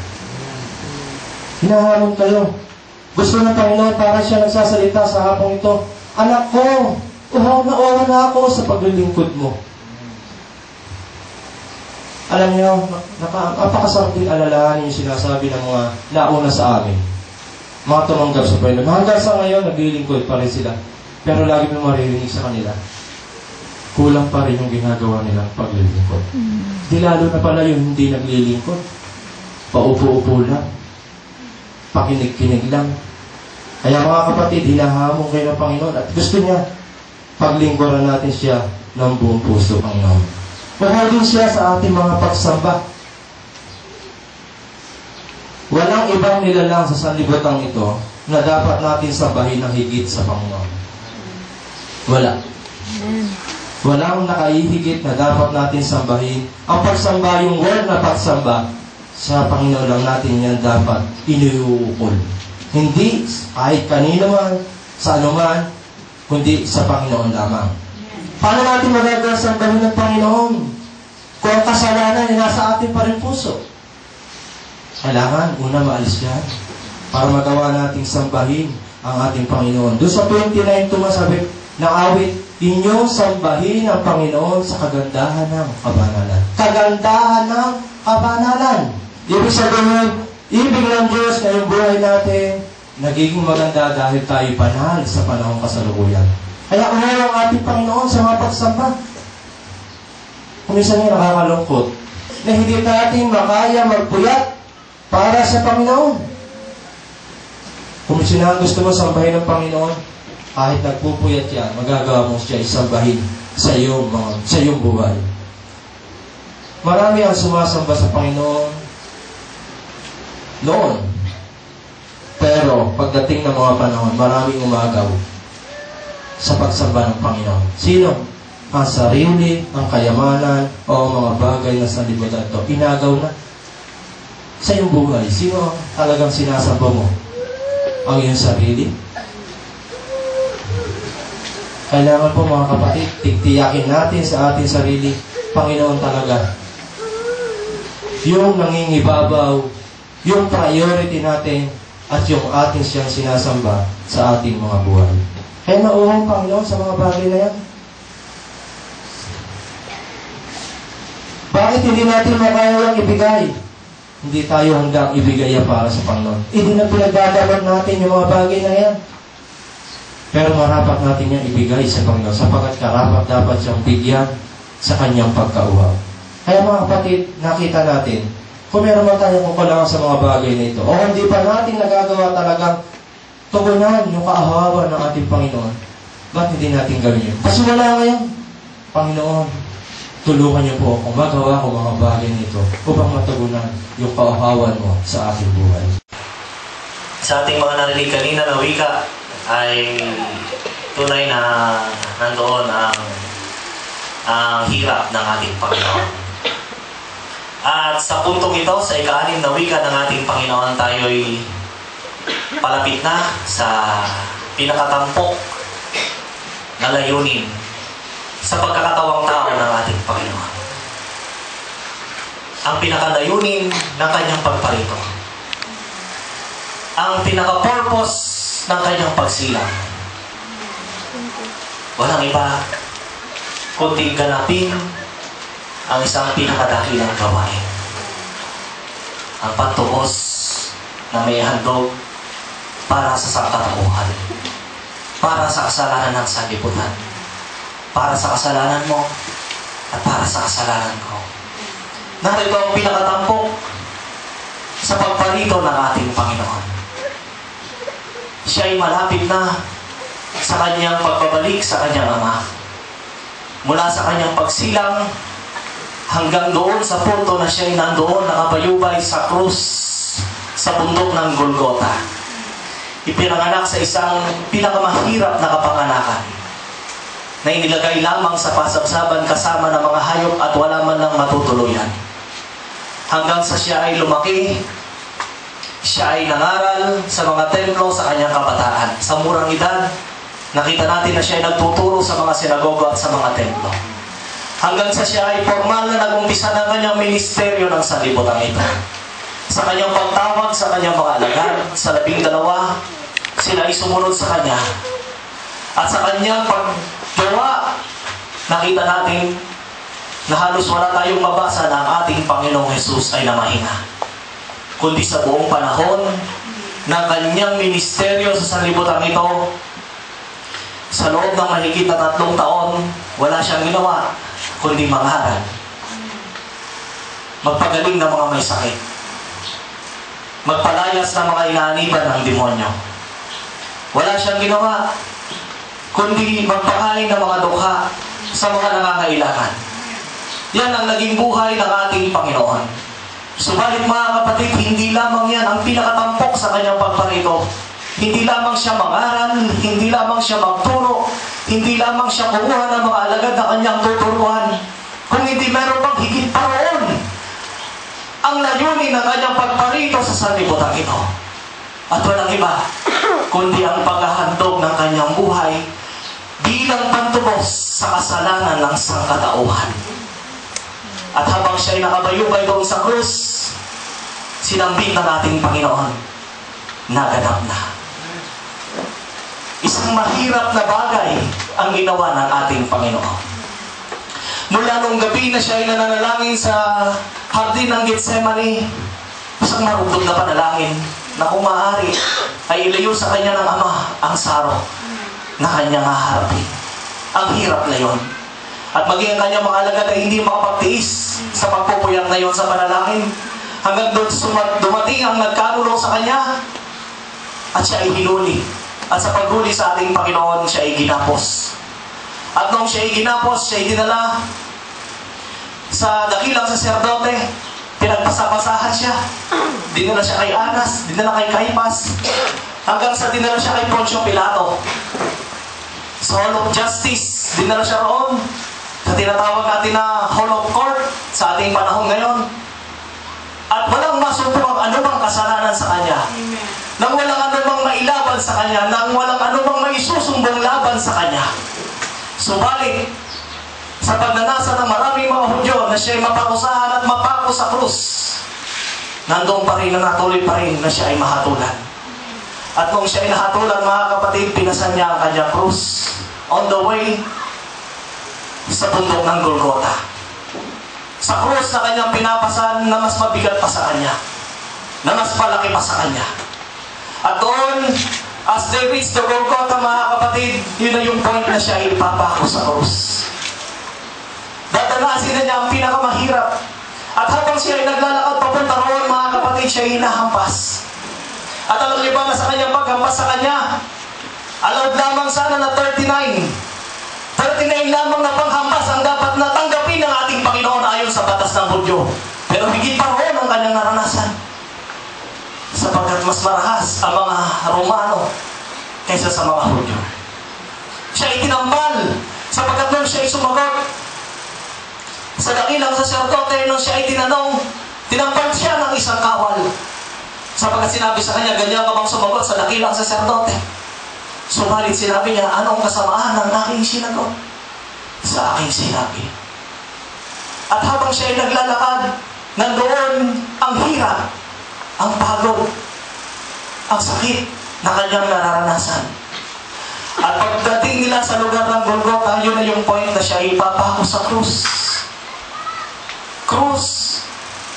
Hinahamon kayo. Gusto ng Panginoon para siya nagsasalita sa hapong ito, anak ko, uhaw na ako sa paglilingkod mo. Alam niyo, napakasarap din alalahanin yung sinasabi ng mga nauna sa amin. Mga tumanggap sa Panginoon. Hanggang sa ngayon, naglilingkod pa rin sila. Pero lagi mo maririnig sa kanila, kulang pa rin yung ginagawa nilang paglilingkod. Di lalo na pala yung hindi naglilingkod. Paupo-upo lang. Pakinig-kinig lang. Kaya mga kapatid, hinahamon kayo ng Panginoon at gusto niya paglingkuran natin siya ng buong puso, Panginoon. Mahal din siya sa ating mga pagsamba. Walang ibang nilalang sa sanlibutan ito na dapat natin sambahin ng higit sa Panginoon. Wala. Walang nakaihigit na dapat natin sambahin. Ang pagsamba, yung word na pagsamba, sa Panginoon lang natin yan dapat iniuukol. Hindi kahit kanino man, sa ano man, kundi sa Panginoon lamang. Paano natin magagawa sambahin ng Panginoon? Kung ang kasalanan ay nasa ating pa rin puso. Kailangan, una maalis yan para magawa nating sambahin ang ating Panginoon. Doon sa 29 tumasabi ng awit, inyong sambahin ang Panginoon sa kagandahan ng kabanalan. Kagandahan ng kabanalan. Ibig sabihin, ibig ng Diyos na yung buhay natin nagiging maganda dahil tayo banal sa panahong kasalukuyan. Kaya unahin ang ating Panginoon sa mga pagsamba. Kung minsan yung nakakalungkot na hindi natin makaya magpuyat para sa Panginoon. Kung minsan gusto mo sambahin ng Panginoon, kahit nagpupuyat yan, magagawa mo siya isambahin sa iyong buhay. Marami ang sumasamba sa Panginoon noon. Pero pagdating ng mga panahon, maraming umagaw sa pagsamba ng Panginoon. Sino? Ang sarili, ang kayamanan, o mga bagay na sa libutan ito. Inagaw na. Sa iyong buhay, sino ang talagang sinasamba mo? Ang iyong sarili? Kailangan po mga kapatid, tigtiyakin natin sa ating sarili, Panginoon talaga. Yung nangingibabaw, yung priority natin, at yung ating siyang sinasamba sa ating mga buhay. Kaya nauhong Panginoon sa mga bagay na yan. Bakit hindi natin makayang ibigay? Hindi tayo hanggang ibigay yan para sa Panginoon. Hindi na pinagdadaman natin yung mga bagay na yan. Pero marapat natin yan ibigay sa Panginoon sapagkat karapat dapat siyang bigyan sa kanyang pagkauhaw. Kaya mga kapatid, nakita natin, kung meron man tayong kukulangan sa mga bagay na ito, o hindi pa natin nagagawa talagang tugunan yung kaahawan ng ating Panginoon, ba't hindi natin gawin yun? Kasi wala ngayon. Panginoon, tulungan niyo po akong magawa ko mga bagay nito upang matugunan yung kaahawan mo sa aking buhay. Sa ating mga narinig kanina na wika, ay tunay na nandoon ang hirap ng ating Panginoon. At sa puntong ito, sa ika-6 na wika ng ating Panginoon, tayo'y palapit na sa pinakatampok na layunin sa pagkakatawang tao ng ating Panginoon. Ang pinakalayunin ng kanyang pagparito. Ang pinaka-purpose ng kanyang pagsilang. Walang iba kundi ganapin ang isang pinakadakilang gawain. Ang pagtubos na may handog para sa sangkatauhan. Para sa kasalanan ng sanlibutan. Para sa kasalanan mo at para sa kasalanan ko. Narito ang pinakatampok sa pagparito ng ating Panginoon. Siya ay malapit na sa kanyang pagbabalik sa kanyang Ama. Mula sa kanyang pagsilang hanggang doon sa punto na siya ay nandoon nakabayubay sa krus sa bundok ng Golgota. Ipinanganak sa isang pinakamahirap na kapanganakan na inilagay lamang sa pasabsaban kasama ng mga hayop at wala man lang matutuluyan. Hanggang sa siya ay lumaki, siya ay nangaral sa mga templo sa kanyang kabataan. Sa murang edad, nakita natin na siya ay nagtuturo sa mga sinagoga at sa mga templo. Hanggang sa siya ay formal na nag-umpisa ng kanyang ministeryo ng sanlibutan ito. Sa kanyang pagtawag sa kanyang mga alagad, sa 12, sila ay sumunod sa kanya. At sa kanyang paggawa, nakita natin na halos wala tayong mabasa na ang ating Panginoong Jesus ay namahina. Kundi sa buong panahon ng kanyang ministeryo sa sanlibutan ito, sa loob ng mahigit na 3 taon, wala siyang ginawa, kundi mangaral. Magpagaling ng mga may sakit. Magpalayas ng mga inaaniban ng demonyo. Wala siyang ginawa, kundi magpakain ng mga dukha sa mga nangangailangan. Yan ang naging buhay ng ating Panginoon. Subalit mga kapatid, hindi lamang yan ang pinakatampok sa kanyang pagparito. Hindi lamang siya mangaral, hindi lamang siya magturo, hindi lamang siya kumuha ng mga alagad na kanyang tuturuan, kung hindi meron pang higit pa roon ang layunin ng kanyang pagparito sa sanlibutan ito. At walang iba, kundi ang paghahandog ng kanyang buhay bilang pantubos sa kasalanan ng sangkatauhan. At habang siya ay nakabayubay doon sa krus, sinambit ng ating Panginoon, naganap na. Isang mahirap na bagay ang ginawa ng ating Panginoon. Mula nung gabi na siya ay nananalangin sa hardin ng Getsemani, isang marugdog na panalangin na kung maaari ay ilayo sa kanya ng Ama ang saro na kanyang haharapin. Ang hirap na yon. At maging ang kanyang mga alagad ay hindi makapagtiis sa pagpupuyat na yon sa panalangin hanggang doon dumating ang nagkanulo sa kanya at siya ay hinuli. At sa paghuli sa ating Panginoon, siya ay ginapos. At nung siya ay ginapos, siya ay dinala sa dakilang saserdote, pinagpasapasahan siya. Dinala siya kay Anas, dinala kay Caiphas, hanggang sa dinala siya kay Poncio Pilato. Sa Hall of Justice, dinala siya roon. Sa tinatawag natin na Hall of Court sa ating panahon ngayon. At walang masumpong ang anumang kasalanan sa kanya. Nang walang anumang mailaban sa kanya, nang walang anumang maisusumbong laban sa kanya. Subalit, sa pagnanasa ng maraming mga Hudyo na siya'y maparusahan at mapako sa krus, nandoon pa rin na natuloy pa rin na siya ay mahatulan. At nung siya ay nahatulan, mga kapatid, pinasan niya ang kanyang krus on the way sa bundok ng Golgotha. Sa krus na kanyang pinapasan na mas mabigat pa sa kanya, na mas malaki pa sa kanya. At doon, as they reach the Golgotha, mga kapatid, yun na yung point na siya ay ipapako sa krus. Dadanasin na niya ang pinakamahirap. At habang siya ay naglalakad papunta roon, mga kapatid, siya ay hinahampas. At alam niyo ba na sa kanyang paghampas sa kanya, allowed lamang sana na 39 lamang na panghampas ang dapat na tanggapin ng ating Panginoon ayon sa batas ng Hudyo. Pero higit pa roon ang kanyang naranasan. Sapagkat mas marahas ang mga Romano kaysa sa mga Hudyo. Siya ay tinambal sapagkat nung siya ay sumagot sa dakilang saserdote, nung siya ay tinanong, tinampal siya ng isang kawal. Sapagkat sinabi sa kanya, ganyan ka bang sumagot sa dakilang saserdote? Subalit sinabi niya, anong kasamaan ng aking sinagot sa aking sinabi? At habang siya ay naglalakad, nandoon ang hirap, ang pagod, ang sakit na kanyang nararanasan. At pagdating nila sa lugar ng Golgotha, yun na yung point na siya ay ipapako sa krus. Krus,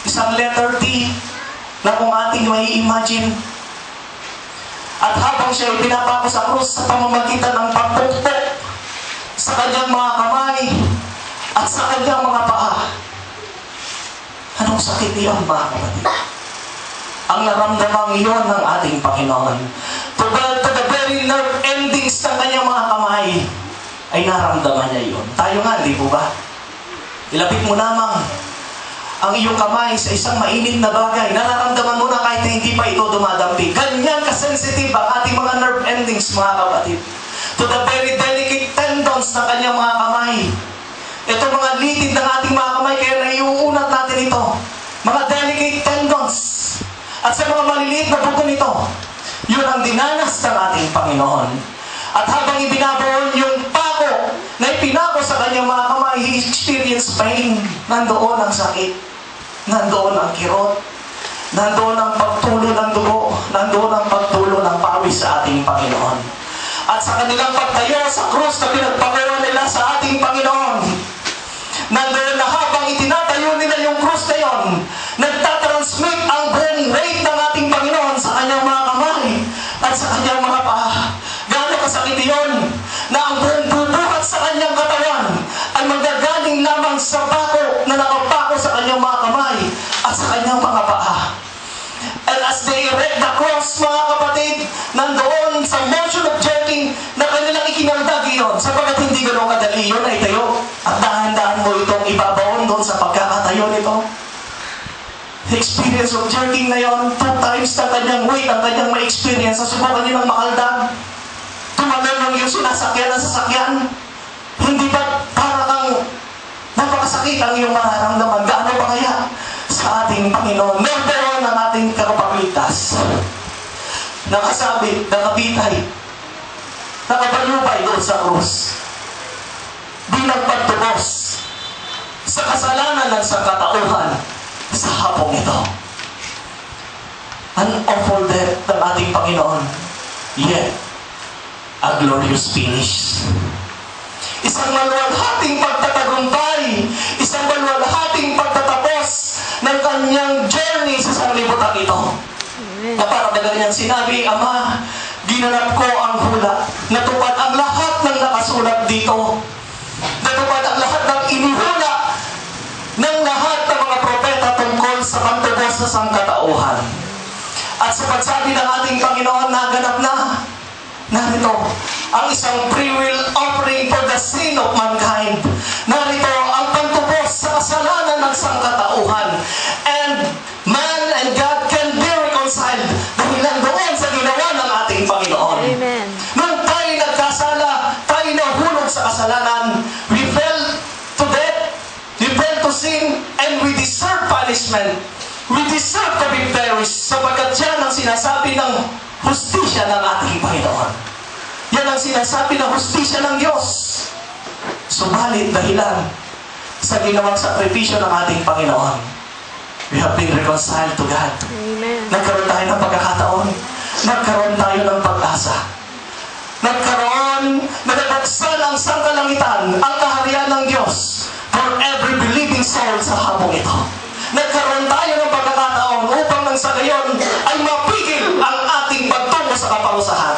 isang letter T na kung ating may imagine. At habang siya ay pinapako sa krus sa pamamagitan ng pagpukpok sa kanyang mga kamay at sa kanyang mga paa. Anong sakit iyon, mga kapatid? Ang naramdamang iyon ng ating Panginoon. To the very nerve endings ng kanyang mga kamay ay naramdaman niya iyon. Tayo nga, di po ba? Ilapit mo lamang ang iyong kamay sa isang mainit na bagay. Nararamdaman mo na kahit hindi pa ito dumadampi. Ganyan kasensitive ang ating mga nerve endings, mga kapatid. To the very delicate tendons ng kanyang mga kamay. Ito mga litid ng ating mga kamay, kaya naiuunat natin ito. Mga delicate tendons. At sa mga maliliit na buto nito, yun ang dinanas ng ating Panginoon. At habang ibinabaon yung pako na ipinako sa kanyang mga kamay, he experienced pain. Nandoon ang sakit. Nandoon ang kirot. Nandoon ang pagtulo ng dugo. Nandoon ang pagtulo ng pawis sa ating Panginoon. At sa kanilang pagtayo sa krus na pinagpagawa nila sa ating Panginoon, nandoon na habang itinatayo nila yung krus na yun, nagtatransmit ang brain rate ng ating Panginoon sa kanyang mga kamay at sa kanyang mga paa. Gano'ng kasakit yun na ang buong bubuhat sa kanyang katawan ay magagaling lamang sa pako na nakapako sa kanyang mga kamay at sa kanyang mga paa. And as they erect the cross, mga kapatid, nandoon sa motion of jerking na kanilang ikinaldag iyon, sapagkat hindi gano'ng kadali yun ay tayo at dahan-dahan mo itong ibabaon doon sa pagkakatayo nito. The experience of jerking na yon, 2 times na kanyang weight ang kanyang ma-experience. Nasubukan niyo ng makaldag. Tumagal ng iyong sinasakyan na sasakyan. Hindi ba para kang napakasakit ang iyong mararamdaman? Gaano ba kaya sa ating Panginoon? Meron ang ating kapaglitas. Nakasabit, nakabitay, nakabalubay doon sa krus. Bilang pagtubos sa kasalanan ng sangkatauhan sa hapong ito. An awful death ng ating Panginoon, yet a glorious finish. Isang maluwalhating pagtatagumpay, isang maluwalhating pagtatapos ng kanyang journey sa sanglibutan ito. Na parang na ganyan sinabi, Ama, ginanap ko ang hula, natupad ang lahat ng nakasulat dito, natupad ang lahat ng inihula ng lahat ng mga propeta tungkol sa pagtubos sa sangkatauhan. At sa pagsabi ng ating Panginoon, naganap na. Narito ang isang free will offering for the sin of mankind. Narito ang pagtubos sa kasalanan ng sangkatauhan. And punishment. We deserve to be perished sapagkat yan ang sinasabi ng hustisya ng ating Panginoon. Yan ang sinasabi ng hustisya ng Diyos. Subalit dahilan sa ginawang sakripisyo ng ating Panginoon, we have been reconciled to God. Amen. Nagkaroon tayo ng pagkakataon. Nagkaroon tayo ng pag-asa. Nabuksan ang sangkalangitan, ang kaharian ng Diyos for every believing soul sa hapong ito. Nagkaroon tayo ng pagkakataon upang nang sa gayon ay mapigil ang ating pagtungo sa kaparusahan.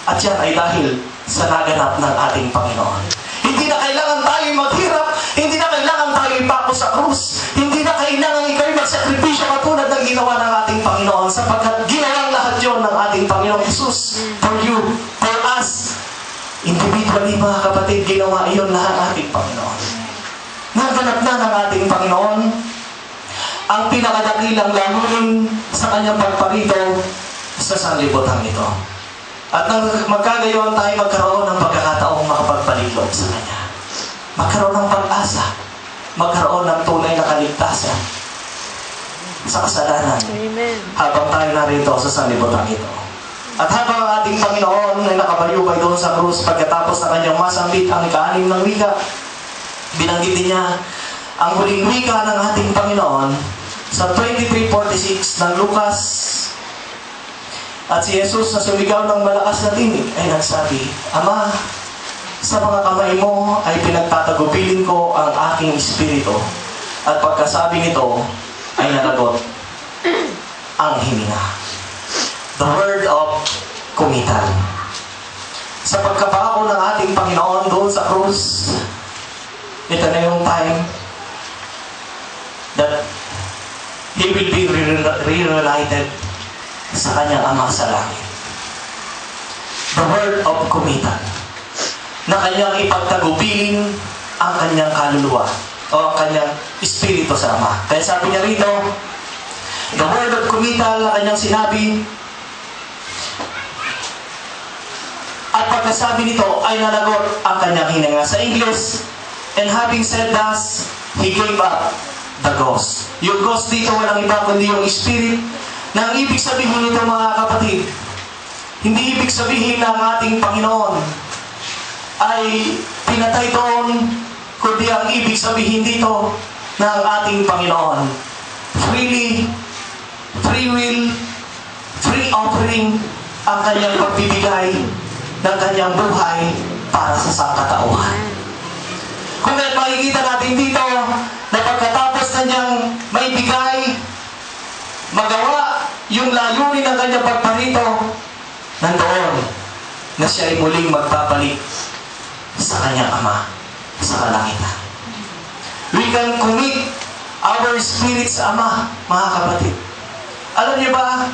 At yan ay dahil sa naganap ng ating Panginoon. Hindi na kailangan tayo maghirap, hindi na kailangan tayo ipako sa krus, hindi na kailangan ikaw magsakripisyo katulad ng ginawa ng ating Panginoon sapagkat ginawang lahat yon ng ating Panginoong Jesus for you, for us. Individually, mga kapatid, ginawa iyon lahat ating Panginoon. Naganap na ng ating Panginoon ang pinakadakilang layunin sa kanyang pagparito sa sanlibutan ito. At nang magkagayon tayo magkaroon ng pagkakataong makapagbalik loob sa Kanya. Magkaroon ng pag-asa. Magkaroon ng tunay na kaligtasan sa kasalanan. Amen. Habang tayo narito sa sanlibutan ito. At habang ang ating Panginoon ay nakabayubay doon sa krus pagkatapos na kanyang masambit ang ika-6 ng wika, binanggit niya ang huling wika ng ating Panginoon sa 23:46 ng Lucas. At si Jesus na sumigaw ng malakas na tinig ay nagsabi, Ama, sa mga kamay mo ay pinagtatagubilin ko ang aking espiritu. At pagkasabi nito ay nalagot ang hininga. The word of kumitan. Sa pagkapako ng ating Panginoon doon sa krus, ito na yung time that He will be reunited sa kanyang Ama sa langit. The word of kumitan. Na kanyang ipagtagubilin ang kanyang kaluluwa o ang kanyang espiritu sa Ama. Kaya sabi niya rito, the word of kumitan na kanyang sinabi, at pagkasabi nito ay nalagot ang kanyang hininga. Sa English, and having said thus, He gave up the ghost. Yung ghost dito walang iba kundi yung spirit. Na ang ibig sabihin nito mga kapatid, hindi ibig sabihin na ang ating Panginoon ay pinatay doon, kundi ang ibig sabihin dito na ang ating Panginoon freely, free will, free offering ang kanyang pagbibigay ng kanyang buhay para sa sangkatauhan. Kung makikita natin dito na pagkatapos na niyang maibigay, magawa yung layunin ng kanyang pagparito, nandoon na siya ay muling magpapalik sa kanyang Ama sa kalangitan. We can commit our spirit sa Ama, mga kapatid. Alam niyo ba,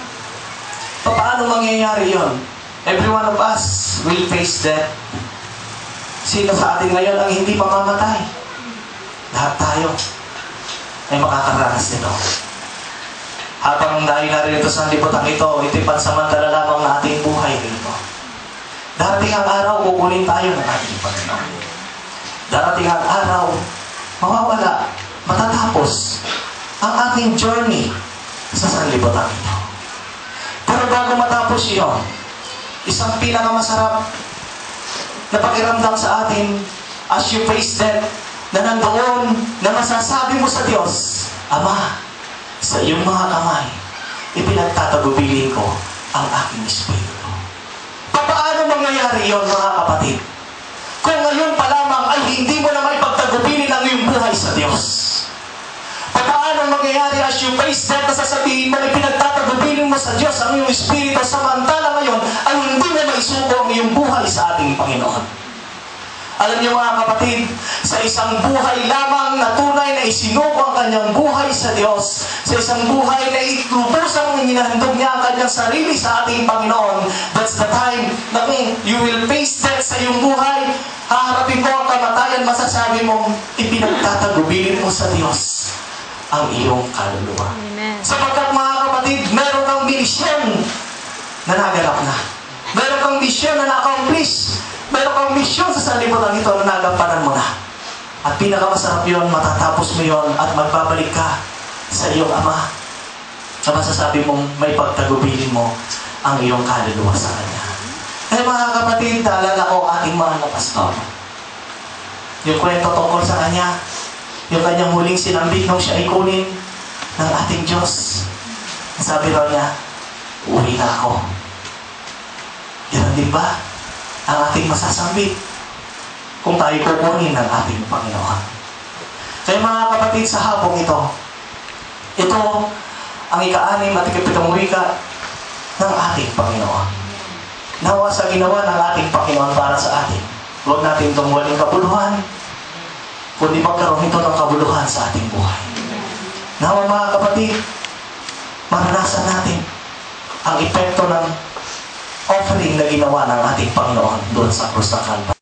paano mangyayari yon? Every one of us will face death. Sino sa atin ngayon ang hindi mamamatay? Lahat tayo ay makakaranas nito. Habang dahil narito sa liputan ito, ito'y pansamantala lamang na ating buhay dito. Darating ang araw, kukunin tayo ng ating Panginoon. Darating ang araw, mawawala, matatapos ang ating journey sa sanlibutan ito. Pero bago matapos yun, isang pinakamasarap na pakiramdam sa atin as you face death, na nandoon na masasabi mo sa Diyos, Ama, sa iyong mga kamay, ipinagtatagubilin ko ang aking espiritu. Paano mangyayari yon mga kapatid? Kung ngayon pa lamang ay hindi mo na maipagtagubilin ang iyong buhay sa Diyos. Paano mangyayari as you face death na sasabihin mo na ipinagtatagubilin mo sa Diyos ang iyong espiritu samantala ngayon ay hindi na maisuko ang iyong buhay sa ating Panginoon? Alam niyo mga kapatid, sa isang buhay lamang na tunay na isinuko ang kanyang buhay sa Diyos, sa isang buhay na itubusang hinahandog niya ang kanyang sarili sa ating Panginoon, that's the time na you will face death sa iyong buhay, haharapin mo ang kamatayan, masasabi mong ipinagtatagubilin mo sa Diyos ang iyong kaluluwa. Amen. Sapagkat mga kapatid, meron kang misyon na naganap na. Meron kang misyon na na-accomplish. Meron kang misyon sa sanlibutan ito na nagampanan mo na. At pinakamasarap yun, matatapos mo yun at magbabalik ka sa iyong Ama na masasabi mong may pagtagubilin mo ang iyong kaluluwa sa Kanya. Kaya mga kapatid, naalala ko ating mahal na pastor. Yung kwento tungkol sa Kanya, yung Kanyang huling sinambit nung siya ay kunin ng ating Diyos. Sabi raw niya, uwi na ako. Yan din ba ang ating masasambit kung tayo kukunin ng ating Panginoon? Kaya mga kapatid, sa hapong ito ang ika-6 at ika-7 wika ng ating Panginoon. Nawa sa ginawa ng ating Panginoon para sa atin, huwag natin itong walang kabuluhan, kundi magkaroon ito ng kabuluhan sa ating buhay. Nawa mga kapatid, maranasan natin ang epekto ng offering na ginawa ng ating Panginoon doon sa krus ng Kalbaryo.